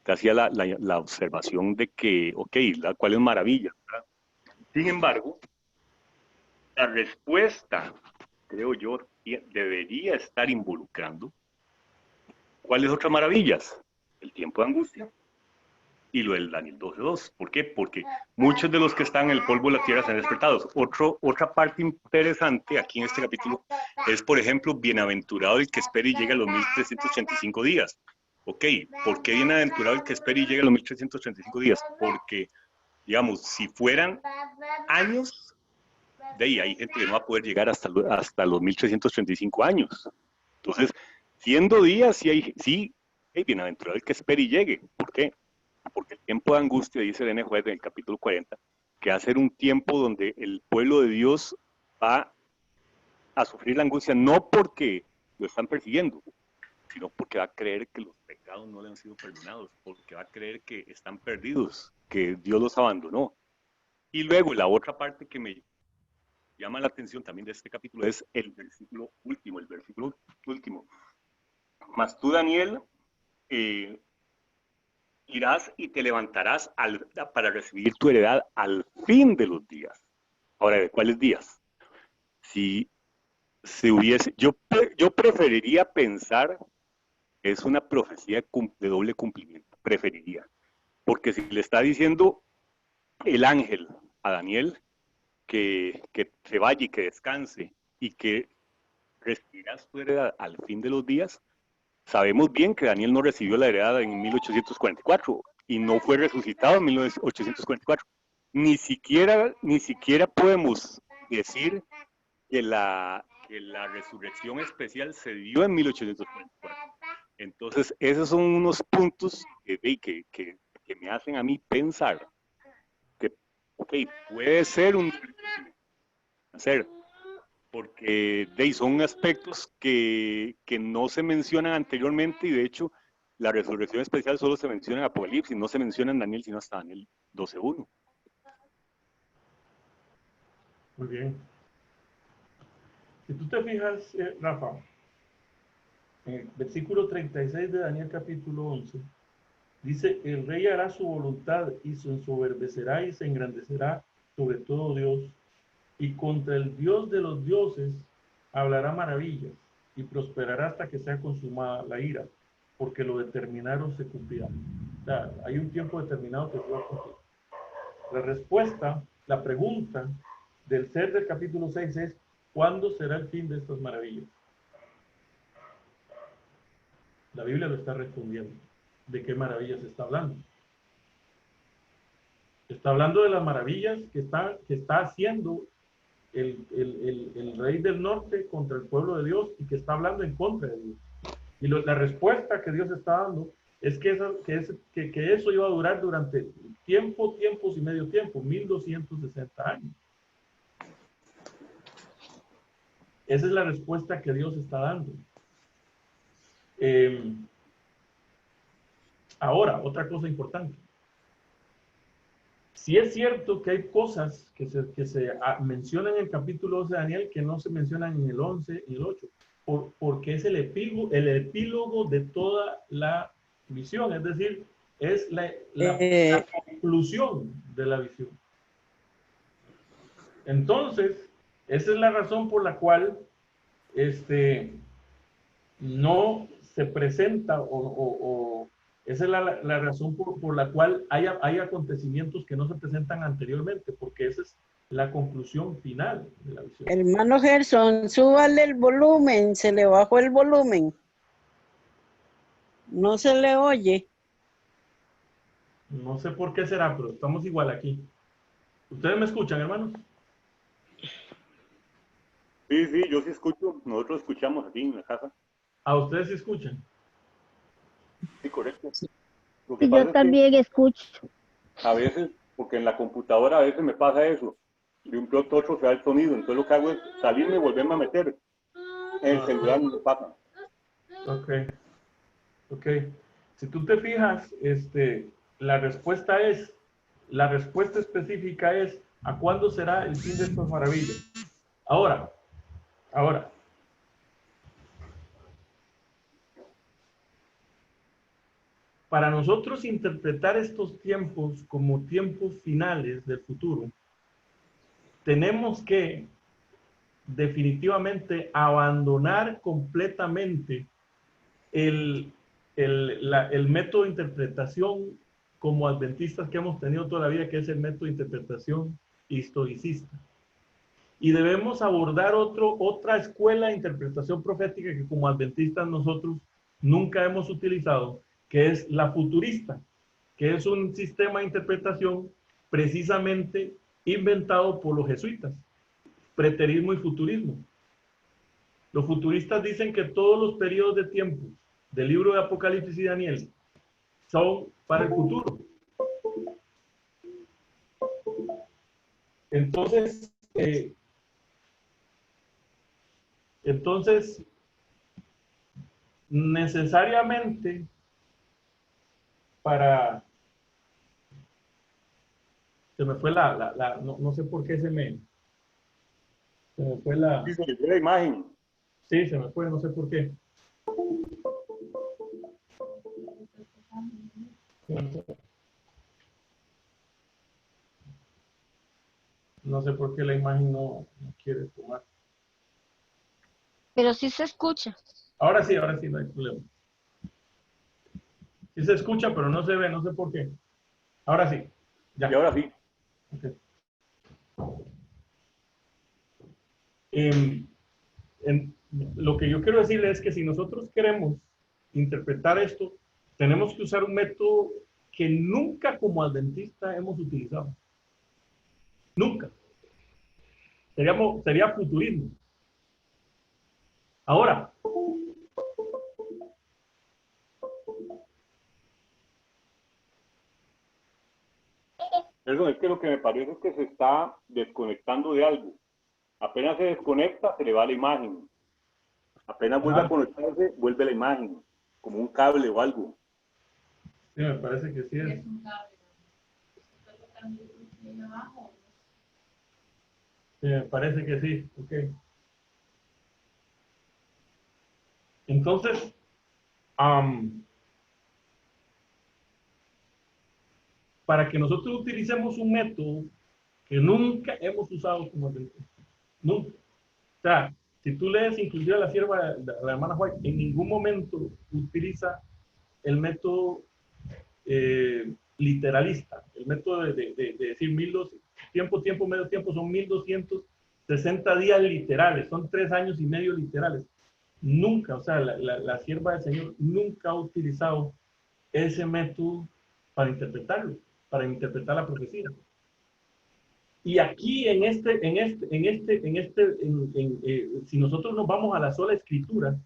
te hacía la observación de que, ok, ¿cuál es maravilla? ¿Verdad? Sin embargo, la respuesta, creo yo, debería estar involucrando ¿cuáles otras maravillas? El tiempo de angustia y lo del Daniel 12:2. ¿Por qué? Porque muchos de los que están en el polvo de la tierra están despertados. Otra parte interesante aquí en este capítulo es, por ejemplo, bienaventurado el que espere y llegue a los 1385 días. Ok, ¿por qué bienaventurado el que espere y llegue a los 1385 días? Porque, digamos, si fueran años, de ahí hay gente que no va a poder llegar hasta los 1335 años. Entonces, siendo días, sí, bienaventurado el que espere y llegue. ¿Por qué? Porque el tiempo de angustia, dice el NJ en el capítulo 40, que va a ser un tiempo donde el pueblo de Dios va a sufrir la angustia, no porque lo están persiguiendo, sino porque va a creer que los pecados no le han sido perdonados, porque va a creer que están perdidos, que Dios los abandonó. Y luego la otra parte que me llama la atención también de este capítulo es el versículo último, Mas tú, Daniel, irás y te levantarás para recibir tu heredad al fin de los días. Ahora, ¿de cuáles días? Si hubiese, yo preferiría pensar que es una profecía de doble cumplimiento, preferiría. Porque si le está diciendo el ángel a Daniel que se vaya y que descanse y que recibirás tu heredad al fin de los días, sabemos bien que Daniel no recibió la heredad en 1844 y no fue resucitado en 1844. Ni siquiera podemos decir que la resurrección especial se dio en 1844. Entonces, esos son unos puntos que me hacen a mí pensar que, ok, puede ser porque son aspectos que no se mencionan anteriormente y de hecho la resurrección especial solo se menciona en Apocalipsis, no se menciona en Daniel sino hasta Daniel 12:1. Muy bien. Si tú te fijas, Rafa, en el versículo 36 de Daniel capítulo 11, dice, el rey hará su voluntad y se ensoberbecerá y se engrandecerá sobre todo Dios, y contra el Dios de los dioses hablará maravillas, y prosperará hasta que sea consumada la ira, porque lo determinaron se cumplirá. O sea, hay un tiempo determinado que se va a cumplir. La respuesta, la pregunta del ser del capítulo 6 es, ¿cuándo será el fin de estas maravillas? La Biblia lo está respondiendo. ¿De qué maravillas está hablando? Está hablando de las maravillas que está haciendo el rey del norte contra el pueblo de Dios y que está hablando en contra de Dios. Y la respuesta que Dios está dando es que eso iba a durar durante tiempos y medio tiempo, 1260 años. Esa es la respuesta que Dios está dando. Ahora, otra cosa importante. Si es cierto que hay cosas que se mencionan en el capítulo 12 de Daniel que no se mencionan en el 11 y el 8, porque es el epílogo de toda la visión, es decir, es la conclusión de la visión. Entonces, esa es la razón por la cual no se presenta esa es la razón por la cual hay acontecimientos que no se presentan anteriormente, porque esa es la conclusión final de la visión. Hermano Gerson, súbale el volumen, se le bajó el volumen. No se le oye. No sé por qué será, pero estamos igual aquí. ¿Ustedes me escuchan, hermanos? Sí, sí, yo sí escucho. Nosotros escuchamos aquí en la casa. ¿A ustedes se escuchan? Sí, correcto. Lo que Y pasa yo es que también escucho. a veces, porque en la computadora a veces me pasa eso. De un pronto a otro se da el sonido. Entonces lo que hago es salirme y volverme a meter. En el celular no me pasa. Ok, ok. Si tú te fijas, la respuesta específica es, ¿a cuándo será el fin de estas maravillas? Ahora, para nosotros interpretar estos tiempos como tiempos finales del futuro, tenemos que definitivamente abandonar completamente el método de interpretación como adventistas que hemos tenido toda la vida, que es el método de interpretación historicista. Y debemos abordar otra escuela de interpretación profética que como adventistas nosotros nunca hemos utilizado, que es la futurista, que es un sistema de interpretación precisamente inventado por los jesuitas, preterismo y futurismo. Los futuristas dicen que todos los periodos de tiempo del libro de Apocalipsis y Daniel son para el futuro. Entonces, necesariamente se me fue no sé por qué se me fue Sí, se le ve la imagen. sí, se me fue, no sé por qué. No sé por qué la imagen no quiere tomar. Pero sí se escucha. Ahora sí, no hay problema. Sí se escucha, pero no se ve, no sé por qué. Ahora sí, ya. Y ahora sí. Okay. Lo que yo quiero decirle es que si nosotros queremos interpretar esto, tenemos que usar un método que nunca como adventista hemos utilizado. Nunca. Sería futurismo. Ahora, Eso es que lo que me parece es que se está desconectando de algo. Apenas se desconecta, se le va la imagen. Apenas vuelve a ajá, conectarse, vuelve la imagen. Como un cable o algo. sí, me parece que sí es. Es un cable. Está tocando ahí abajo. Sí, me parece que sí. Ok. Entonces, para que nosotros utilicemos un método que nunca hemos usado como adventistas. Nunca. O sea, si tú lees inclusive a la sierva, la hermana White, en ningún momento utiliza el método literalista, el método de decir 1200, tiempo, medio tiempo, son 1260 días literales, son 3 años y medio literales. Nunca, o sea, la sierva del Señor nunca ha utilizado ese método para interpretarlo, para interpretar la profecía. Y aquí si nosotros nos vamos a la sola escritura,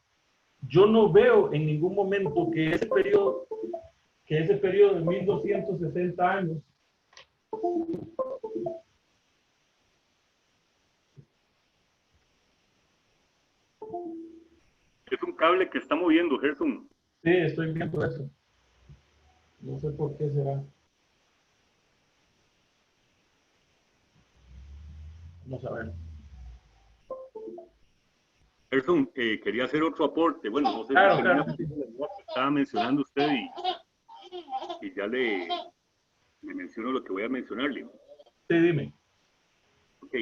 yo no veo en ningún momento que ese periodo de 1260 años Es un cable que está moviendo, Gerson. sí, estoy viendo eso. No sé por qué será. Vamos a ver. Gerson, quería hacer otro aporte. Bueno, no sé Claro, si claro. termina la idea que estaba mencionando usted y ya le menciono lo que voy a mencionarle. Sí, dime. Ok.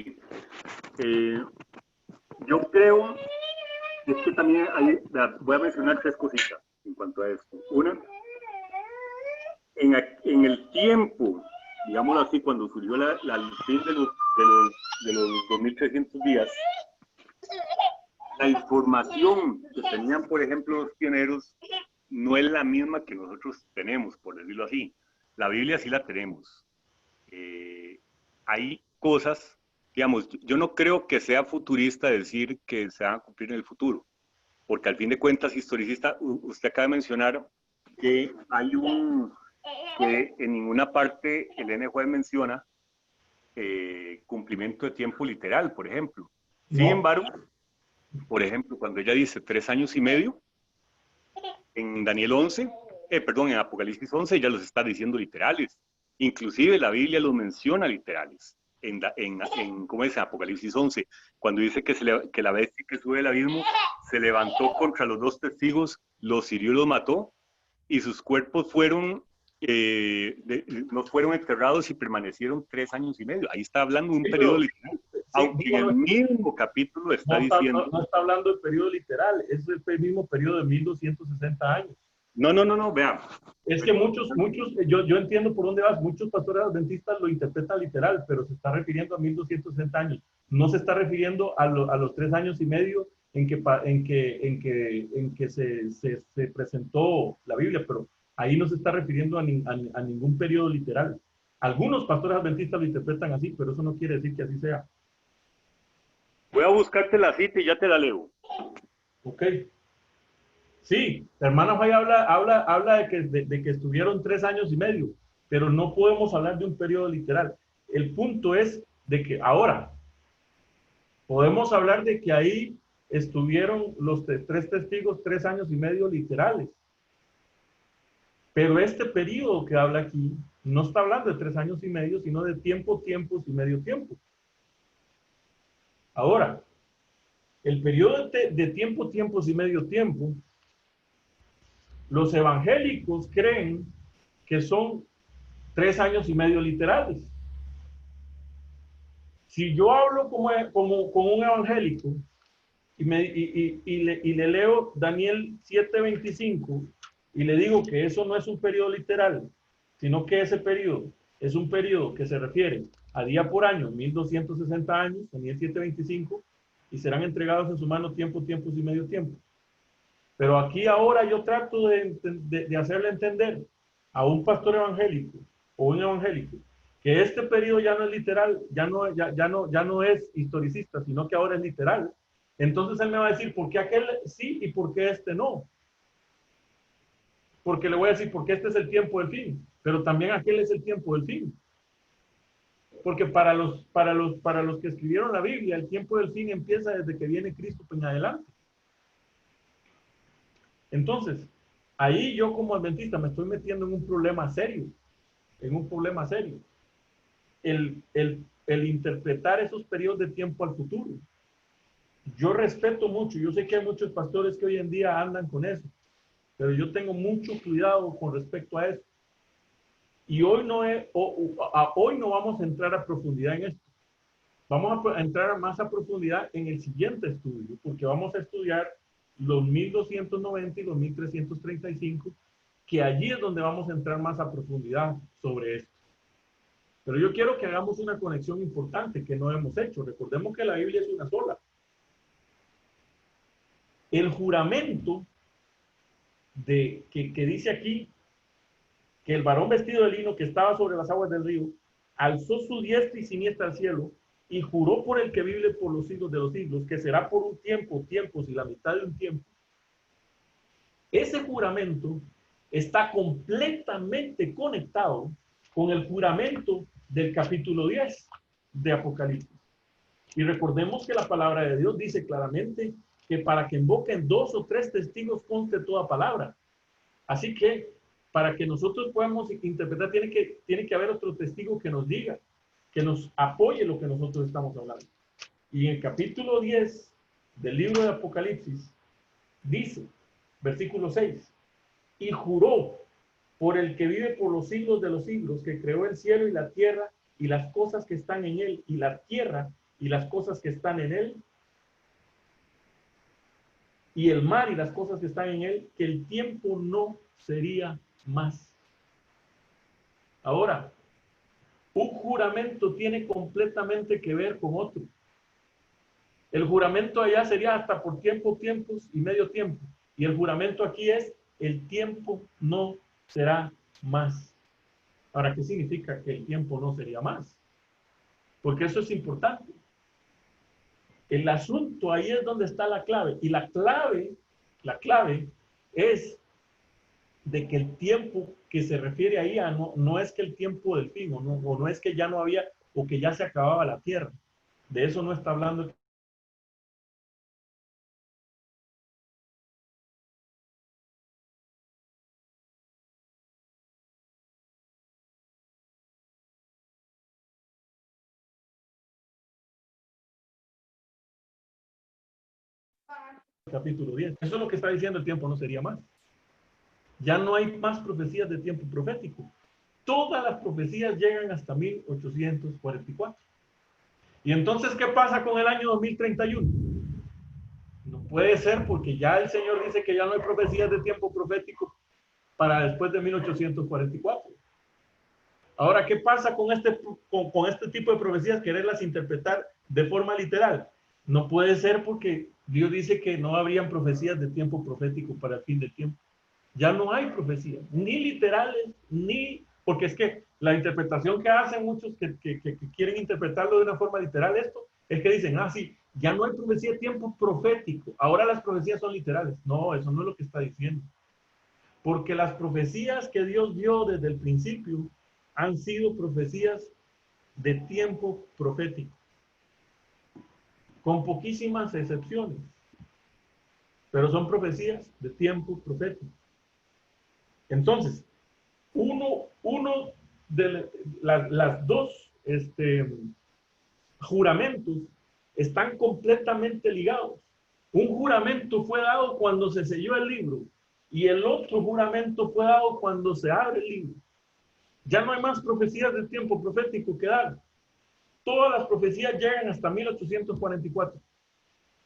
Yo creo es que también voy a mencionar 3 cositas en cuanto a esto. Una, en el tiempo, digámoslo así, cuando surgió el fin de los 2300 días, la información que tenían, por ejemplo, los pioneros no es la misma que nosotros tenemos, por decirlo así. La Biblia sí la tenemos. Hay cosas digamos, yo no creo que sea futurista decir que se van a cumplir en el futuro, porque al fin de cuentas, historicista, usted acaba de mencionar que que en ninguna parte el NJ menciona cumplimiento de tiempo literal, por ejemplo. Sin embargo, por ejemplo, cuando ella dice 3 años y medio, en Daniel 11, perdón, en Apocalipsis 11 ya los está diciendo literales. Inclusive la Biblia los menciona literales. ¿Cómo es? En Apocalipsis 11, cuando dice que la bestia que sube del abismo se levantó contra los 2 testigos, los hirió y los mató, y sus cuerpos no fueron enterrados y permanecieron 3 años y medio. Ahí está hablando de un periodo literal. Aunque en el mismo capítulo está diciendo... No está hablando del periodo literal, es el mismo periodo de 1260 años. No, veamos. Es que yo entiendo por dónde vas, muchos pastores adventistas lo interpretan literal, pero se está refiriendo a 1260 años. No se está refiriendo a los 3 años y medio en que se presentó la Biblia, pero ahí no se está refiriendo a ningún periodo literal. Algunos pastores adventistas lo interpretan así, pero eso no quiere decir que así sea. Voy a buscarte la cita y ya te la leo. Ok. Sí, la hermana Fay habla de que estuvieron 3 años y medio, pero no podemos hablar de un periodo literal. El punto es de que ahora podemos hablar de que ahí estuvieron los 3 testigos 3 años y medio literales. Pero este periodo que habla aquí no está hablando de 3 años y medio, sino de tiempos y medio tiempo. Ahora, el periodo de tiempos y medio tiempo, los evangélicos creen que son 3 años y medio literales. Si yo hablo como un evangélico y le leo Daniel 7:25 y le digo que eso no es un periodo literal, sino que ese periodo es un periodo que se refiere a día por año, 1260 años, Daniel 7:25, y serán entregados en su mano tiempos y medio tiempo. Pero aquí ahora yo trato de hacerle entender a un pastor evangélico o un evangélico que este periodo ya no es literal, ya no es historicista, sino que ahora es literal. Entonces él me va a decir, ¿por qué aquel sí y por qué este no? Porque le voy a decir, porque este es el tiempo del fin, pero también aquel es el tiempo del fin. Porque para los que escribieron la Biblia, el tiempo del fin empieza desde que viene Cristo en adelante. Entonces, ahí yo como adventista me estoy metiendo en un problema serio, el interpretar esos periodos de tiempo al futuro. Yo respeto mucho, yo sé que hay muchos pastores que hoy en día andan con eso, pero yo tengo mucho cuidado con respecto a eso. Y hoy no vamos a entrar a profundidad en esto. Vamos a entrar más a profundidad en el siguiente estudio, porque vamos a estudiar los 1290 y los 1335, que allí es donde vamos a entrar más a profundidad sobre esto. Pero yo quiero que hagamos una conexión importante que no hemos hecho. Recordemos que la Biblia es una sola. El juramento que dice aquí que el varón vestido de lino que estaba sobre las aguas del río alzó su diestra y siniestra al cielo y juró por el que vive por los siglos de los siglos, que será por un tiempo, tiempos y la mitad de un tiempo. Ese juramento está completamente conectado con el juramento del capítulo 10 de Apocalipsis. Y recordemos que la palabra de Dios dice claramente que para que invoquen 2 o 3 testigos conste toda palabra. Así que para que nosotros podamos interpretar, tiene que haber otro testigo que nos diga, que nos apoye lo que nosotros estamos hablando. Y en el capítulo 10 del libro de Apocalipsis, dice, versículo 6, y juró por el que vive por los siglos de los siglos, que creó el cielo y la tierra y las cosas que están en él, y la tierra y las cosas que están en él, y el mar y las cosas que están en él, que el tiempo no sería más. Ahora, un juramento tiene completamente que ver con otro. El juramento allá sería hasta por tiempos y medio tiempo. Y el juramento aquí es, el tiempo no será más. Ahora, ¿qué significa que el tiempo no sería más? Porque eso es importante. El asunto ahí es donde está la clave. Y la clave es de que el tiempo que se refiere ahí a no es que el tiempo del fin, o no es que ya no había, o que ya se acababa la tierra. De eso no está hablando. Capítulo 10. Eso es lo que está diciendo, el tiempo no sería más. Ya no hay más profecías de tiempo profético. Todas las profecías llegan hasta 1844. Y entonces, ¿qué pasa con el año 2031? No puede ser, porque ya el Señor dice que ya no hay profecías de tiempo profético para después de 1844. Ahora, ¿qué pasa con este tipo de profecías? Quererlas interpretar de forma literal. No puede ser, porque Dios dice que no habrían profecías de tiempo profético para el fin del tiempo. Ya no hay profecías, ni literales, ni... Porque es que la interpretación que hacen muchos que quieren interpretarlo de una forma literal esto, es que dicen, sí, ya no hay profecía de tiempo profético, ahora las profecías son literales. No, eso no es lo que está diciendo. Porque las profecías que Dios dio desde el principio han sido profecías de tiempo profético, con poquísimas excepciones, pero son profecías de tiempo profético. Entonces, uno de las dos juramentos están completamente ligados. Un juramento fue dado cuando se selló el libro y el otro juramento fue dado cuando se abre el libro. Ya no hay más profecías de tiempo profético que dar. Todas las profecías llegan hasta 1844. O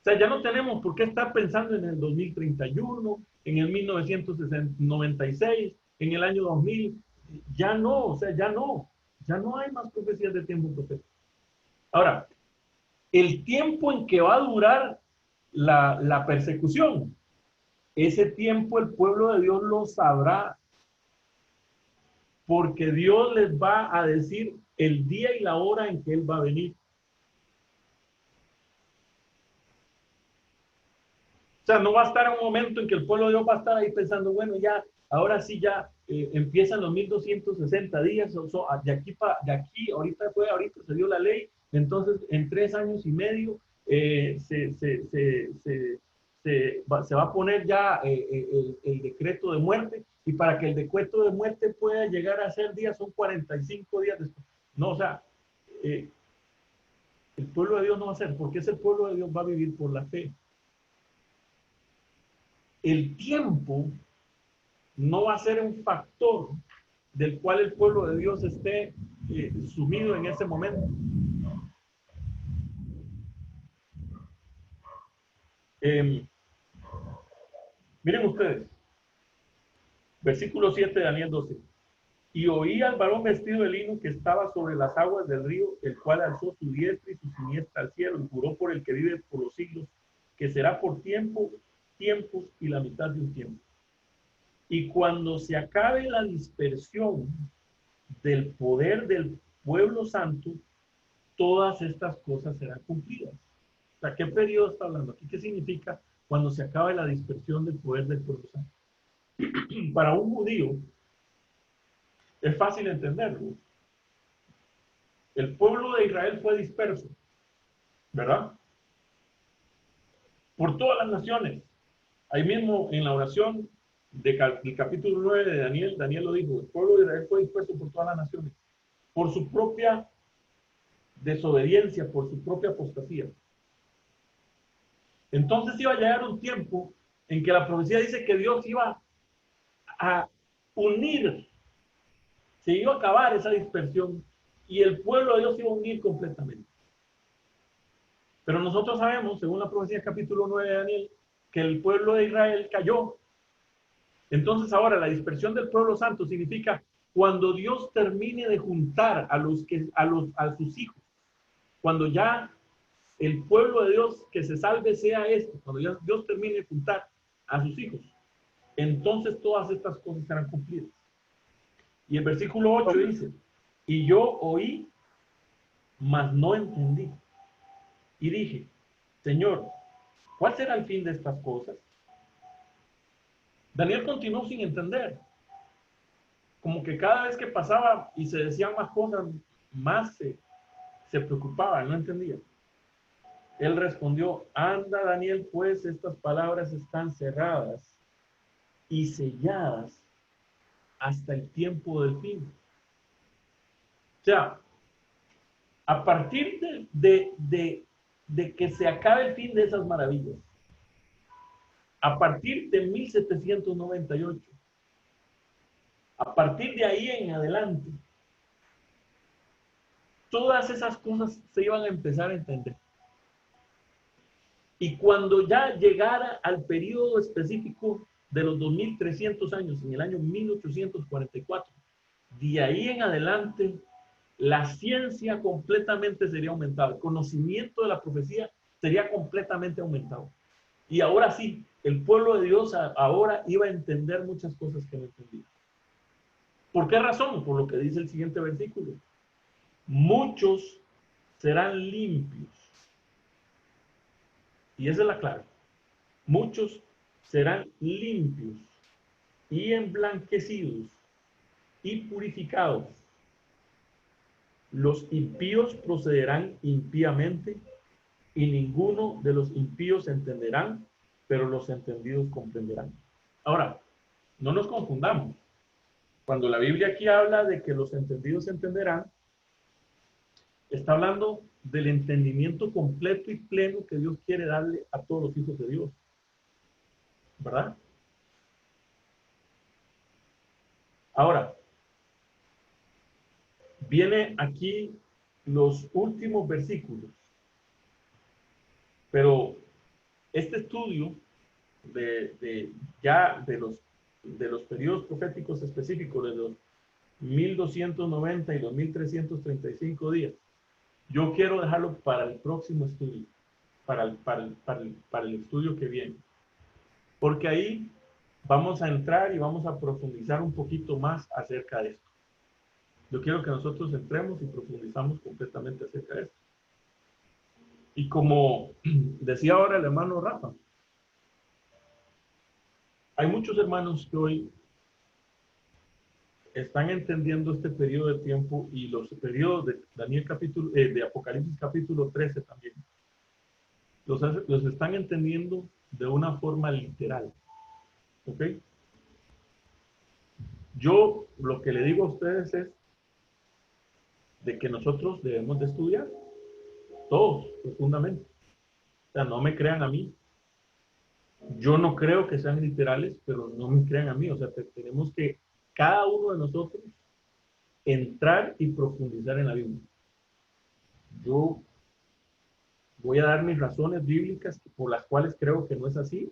sea, ya no tenemos por qué estar pensando en el 2031, en el 1996, en el año 2000. Ya no, o sea, ya no hay más profecías de tiempo profético. Ahora, el tiempo en que va a durar la persecución, ese tiempo el pueblo de Dios lo sabrá, porque Dios les va a decir el día y la hora en que Él va a venir. O sea, no va a estar en un momento en que el pueblo de Dios va a estar ahí pensando, bueno, ya, ahora sí ya empiezan los 1260 días, de aquí, ahorita se dio la ley, entonces en 3 años y medio se va a poner ya el decreto de muerte, y para que el decreto de muerte pueda llegar a ser días, son 45 días después. No, o sea, el pueblo de Dios no va a ser, porque ese pueblo de Dios va a vivir por la fe. El tiempo no va a ser un factor del cual el pueblo de Dios esté sumido en ese momento. Miren ustedes, versículo 7 de Daniel 12. Y oí al varón vestido de lino que estaba sobre las aguas del río, el cual alzó su diestra y su siniestra al cielo y juró por el que vive por los siglos, que será por tiempos y la mitad de un tiempo. Y cuando se acabe la dispersión del poder del pueblo santo, todas estas cosas serán cumplidas. O sea, ¿qué periodo está hablando aquí? ¿Qué significa cuando se acabe la dispersión del poder del pueblo santo? Para un judío es fácil entenderlo. El pueblo de Israel fue disperso, ¿verdad? Por todas las naciones. Ahí mismo en la oración del capítulo 9 de Daniel, Daniel lo dijo, el pueblo de Israel fue disperso por todas las naciones, por su propia desobediencia, por su propia apostasía. Entonces iba a llegar un tiempo en que la profecía dice que Dios iba a unir, se iba a acabar esa dispersión y el pueblo de Dios se iba a unir completamente. Pero nosotros sabemos, según la profecía capítulo 9 de Daniel, que el pueblo de Israel cayó. Entonces ahora la dispersión del pueblo santo significa cuando Dios termine de juntar a sus hijos, cuando ya el pueblo de Dios que se salve sea cuando ya Dios termine de juntar a sus hijos, entonces todas estas cosas serán cumplidas. Y el versículo 8 dice, y yo oí, mas no entendí. Y dije, Señor, ¿cuál será el fin de estas cosas? Daniel continuó sin entender. Como que cada vez que pasaba y se decían más cosas, más se preocupaba, no entendía. Él respondió, anda Daniel, pues estas palabras están cerradas y selladas hasta el tiempo del fin. O sea, a partir de que se acabe el fin de esas maravillas, a partir de 1798, a partir de ahí en adelante, todas esas cosas se iban a empezar a entender. Y cuando ya llegara al periodo específico de los 2300 años, en el año 1844, de ahí en adelante, la ciencia completamente sería aumentada. El conocimiento de la profecía sería completamente aumentado. Y ahora sí, el pueblo de Dios ahora iba a entender muchas cosas que no entendía. ¿Por qué razón? Por lo que dice el siguiente versículo. Muchos serán limpios. Y esa es la clave. Muchos serán limpios y emblanquecidos y purificados. Los impíos procederán impíamente y ninguno de los impíos entenderán, pero los entendidos comprenderán. Ahora, no nos confundamos. Cuando la Biblia aquí habla de que los entendidos entenderán, está hablando del entendimiento completo y pleno que Dios quiere darle a todos los hijos de Dios. ¿Verdad? Ahora, viene aquí los últimos versículos. Pero este estudio de los periodos proféticos específicos de los 1290 y los 1335 días, yo quiero dejarlo para el próximo estudio, para el estudio que viene. Porque ahí vamos a entrar y vamos a profundizar un poquito más acerca de esto. Yo quiero que nosotros entremos y profundizamos completamente acerca de esto. Y como decía ahora el hermano Rafa, hay muchos hermanos que hoy están entendiendo este periodo de tiempo y los periodos de Daniel capítulo, de Apocalipsis capítulo 13 también. Los están entendiendo de una forma literal. ¿Ok? Yo lo que le digo a ustedes es de que nosotros debemos de estudiar todos profundamente. O sea, no me crean a mí. Yo no creo que sean literales, pero no me crean a mí. O sea, tenemos que cada uno de nosotros entrar y profundizar en la Biblia. Yo voy a dar mis razones bíblicas por las cuales creo que no es así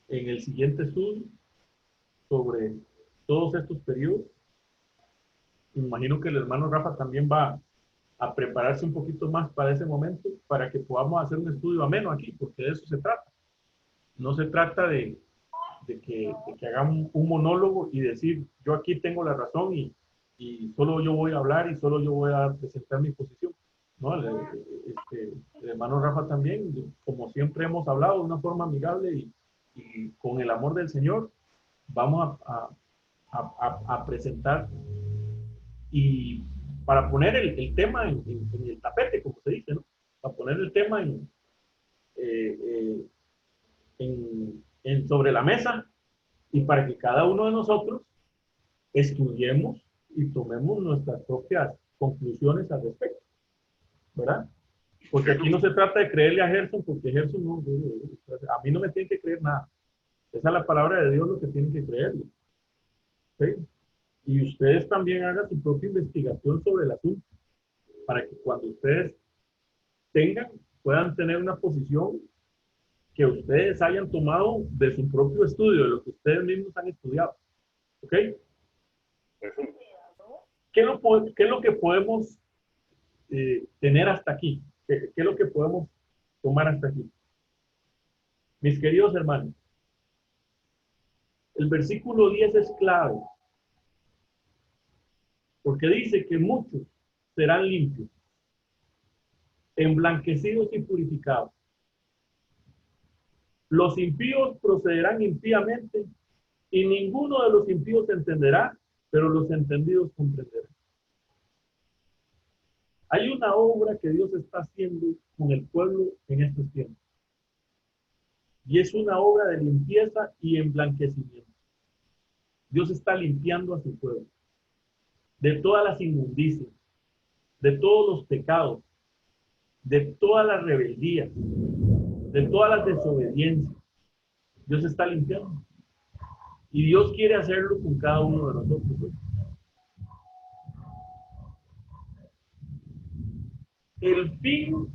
en el siguiente estudio sobre todos estos periodos. Me imagino que el hermano Rafa también va a prepararse un poquito más para ese momento, para que podamos hacer un estudio ameno aquí, porque de eso se trata. No se trata de que hagamos un monólogo y decir, yo aquí tengo la razón y solo yo voy a hablar y solo yo voy a presentar mi posición. ¿No? El hermano Rafa también, como siempre hemos hablado, de una forma amigable y con el amor del Señor, vamos a presentar y para poner el tema en el tapete, como se dice, ¿no? Para poner el tema sobre la mesa y para que cada uno de nosotros estudiemos y tomemos nuestras propias conclusiones al respecto, ¿verdad? Porque aquí no se trata de creerle a Gerson, porque Gerson no, a mí no me tiene que creer nada. Esa es la palabra de Dios lo que tienen que creerle. ¿Sí? Y ustedes también hagan su propia investigación sobre el asunto, para que cuando ustedes puedan tener una posición que ustedes hayan tomado de su propio estudio, de lo que ustedes mismos han estudiado. ¿Ok? ¿Qué es lo que podemos tener hasta aquí? ¿Qué es lo que podemos tomar hasta aquí? Mis queridos hermanos, el versículo 10 es clave, porque dice que muchos serán limpios, emblanquecidos y purificados. Los impíos procederán impíamente y ninguno de los impíos entenderá, pero los entendidos comprenderán. Hay una obra que Dios está haciendo con el pueblo en estos tiempos. Y es una obra de limpieza y emblanquecimiento. Dios está limpiando a su pueblo de todas las inmundicias, de todos los pecados, de todas las rebeldías, de todas las desobediencias. Dios está limpiando. Y Dios quiere hacerlo con cada uno de nosotros. El fin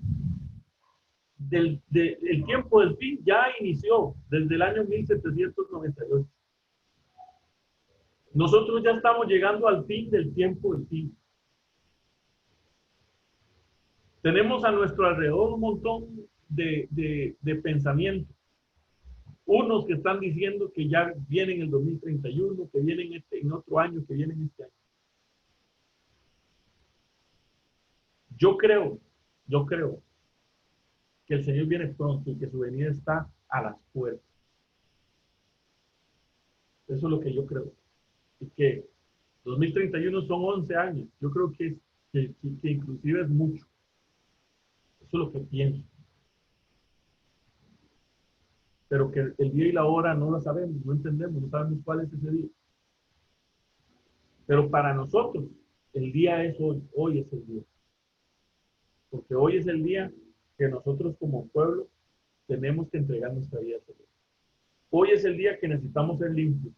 el tiempo del fin ya inició desde el año 1798. Nosotros ya estamos llegando al fin del tiempo del fin. Tenemos a nuestro alrededor un montón de pensamientos. Unos que están diciendo que ya vienen el 2031, que vienen en otro año, que vienen este año. Yo creo que el Señor viene pronto y que su venida está a las puertas. Eso es lo que yo creo. Y que 2031 son 11 años. Yo creo que inclusive es mucho. Eso es lo que pienso. Pero que el día y la hora no lo sabemos, no entendemos, no sabemos cuál es ese día. Pero para nosotros, el día es hoy. Hoy es el día. Porque hoy es el día que nosotros como pueblo tenemos que entregar nuestra vida a Dios. Hoy es el día que necesitamos ser limpios,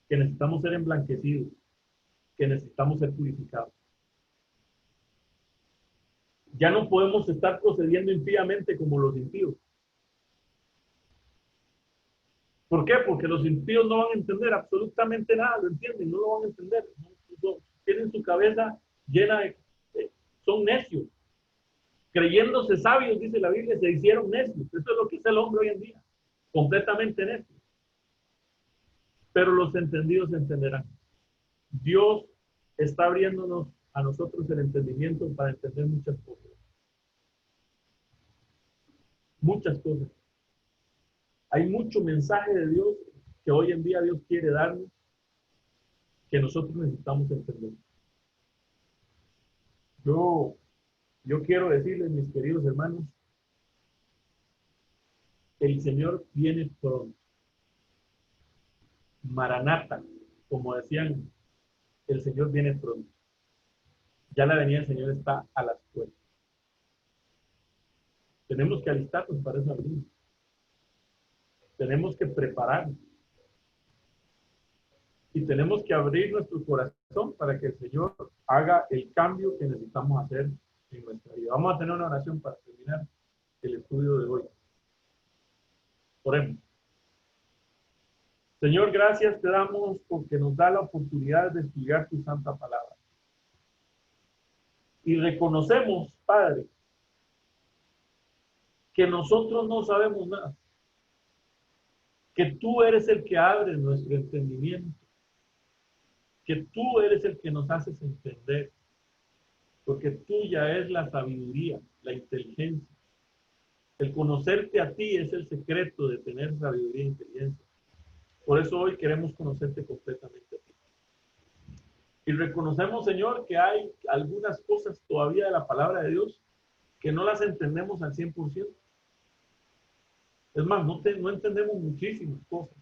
que necesitamos ser emblanquecidos, que necesitamos ser purificados. Ya no podemos estar procediendo impíamente como los impíos. ¿Por qué? Porque los impíos no van a entender absolutamente nada, lo entienden, no lo van a entender. Tienen su cabeza llena de... son necios. Creyéndose sabios, dice la Biblia, se hicieron necios. Eso es lo que es el hombre hoy en día. Completamente necio. Pero los entendidos entenderán. Dios está abriéndonos a nosotros el entendimiento para entender muchas cosas. Muchas cosas. Hay mucho mensaje de Dios que hoy en día Dios quiere darnos que nosotros necesitamos entender. Yo quiero decirles, mis queridos hermanos, el Señor viene pronto. Maranata, como decían, el Señor viene pronto. Ya la venida del Señor está a las puertas. Tenemos que alistarnos para esa venida. Tenemos que prepararnos. Y tenemos que abrir nuestro corazón para que el Señor haga el cambio que necesitamos hacer en nuestra vida. Vamos a tener una oración para terminar el estudio de hoy. Oremos. Señor, gracias te damos porque nos da la oportunidad de estudiar tu santa palabra. Y reconocemos, Padre, que nosotros no sabemos nada. Que tú eres el que abre nuestro entendimiento. Que tú eres el que nos haces entender. Porque tuya es la sabiduría, la inteligencia. El conocerte a ti es el secreto de tener sabiduría e inteligencia. Por eso hoy queremos conocerte completamente a ti. Y reconocemos, Señor, que hay algunas cosas todavía de la palabra de Dios que no las entendemos al 100%. Es más, no entendemos muchísimas cosas.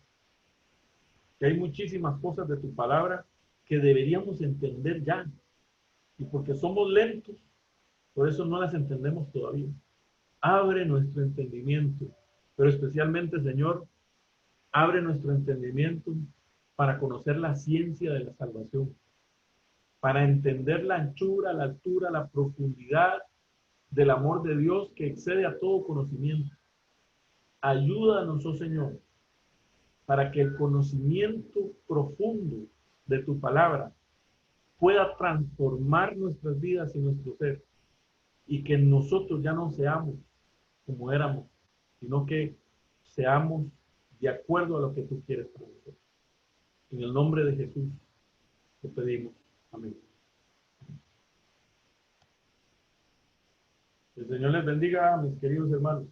Que hay muchísimas cosas de tu palabra que deberíamos entender ya. Y porque somos lentos, por eso no las entendemos todavía. Abre nuestro entendimiento, pero especialmente, Señor, abre nuestro entendimiento para conocer la ciencia de la salvación, para entender la anchura, la altura, la profundidad del amor de Dios que excede a todo conocimiento. Ayúdanos, oh Señor, para que el conocimiento profundo de tu palabra pueda transformar nuestras vidas y nuestro ser, y que nosotros ya no seamos como éramos, sino que seamos de acuerdo a lo que tú quieres para nosotros. En el nombre de Jesús te pedimos. Amén. El Señor les bendiga, mis queridos hermanos.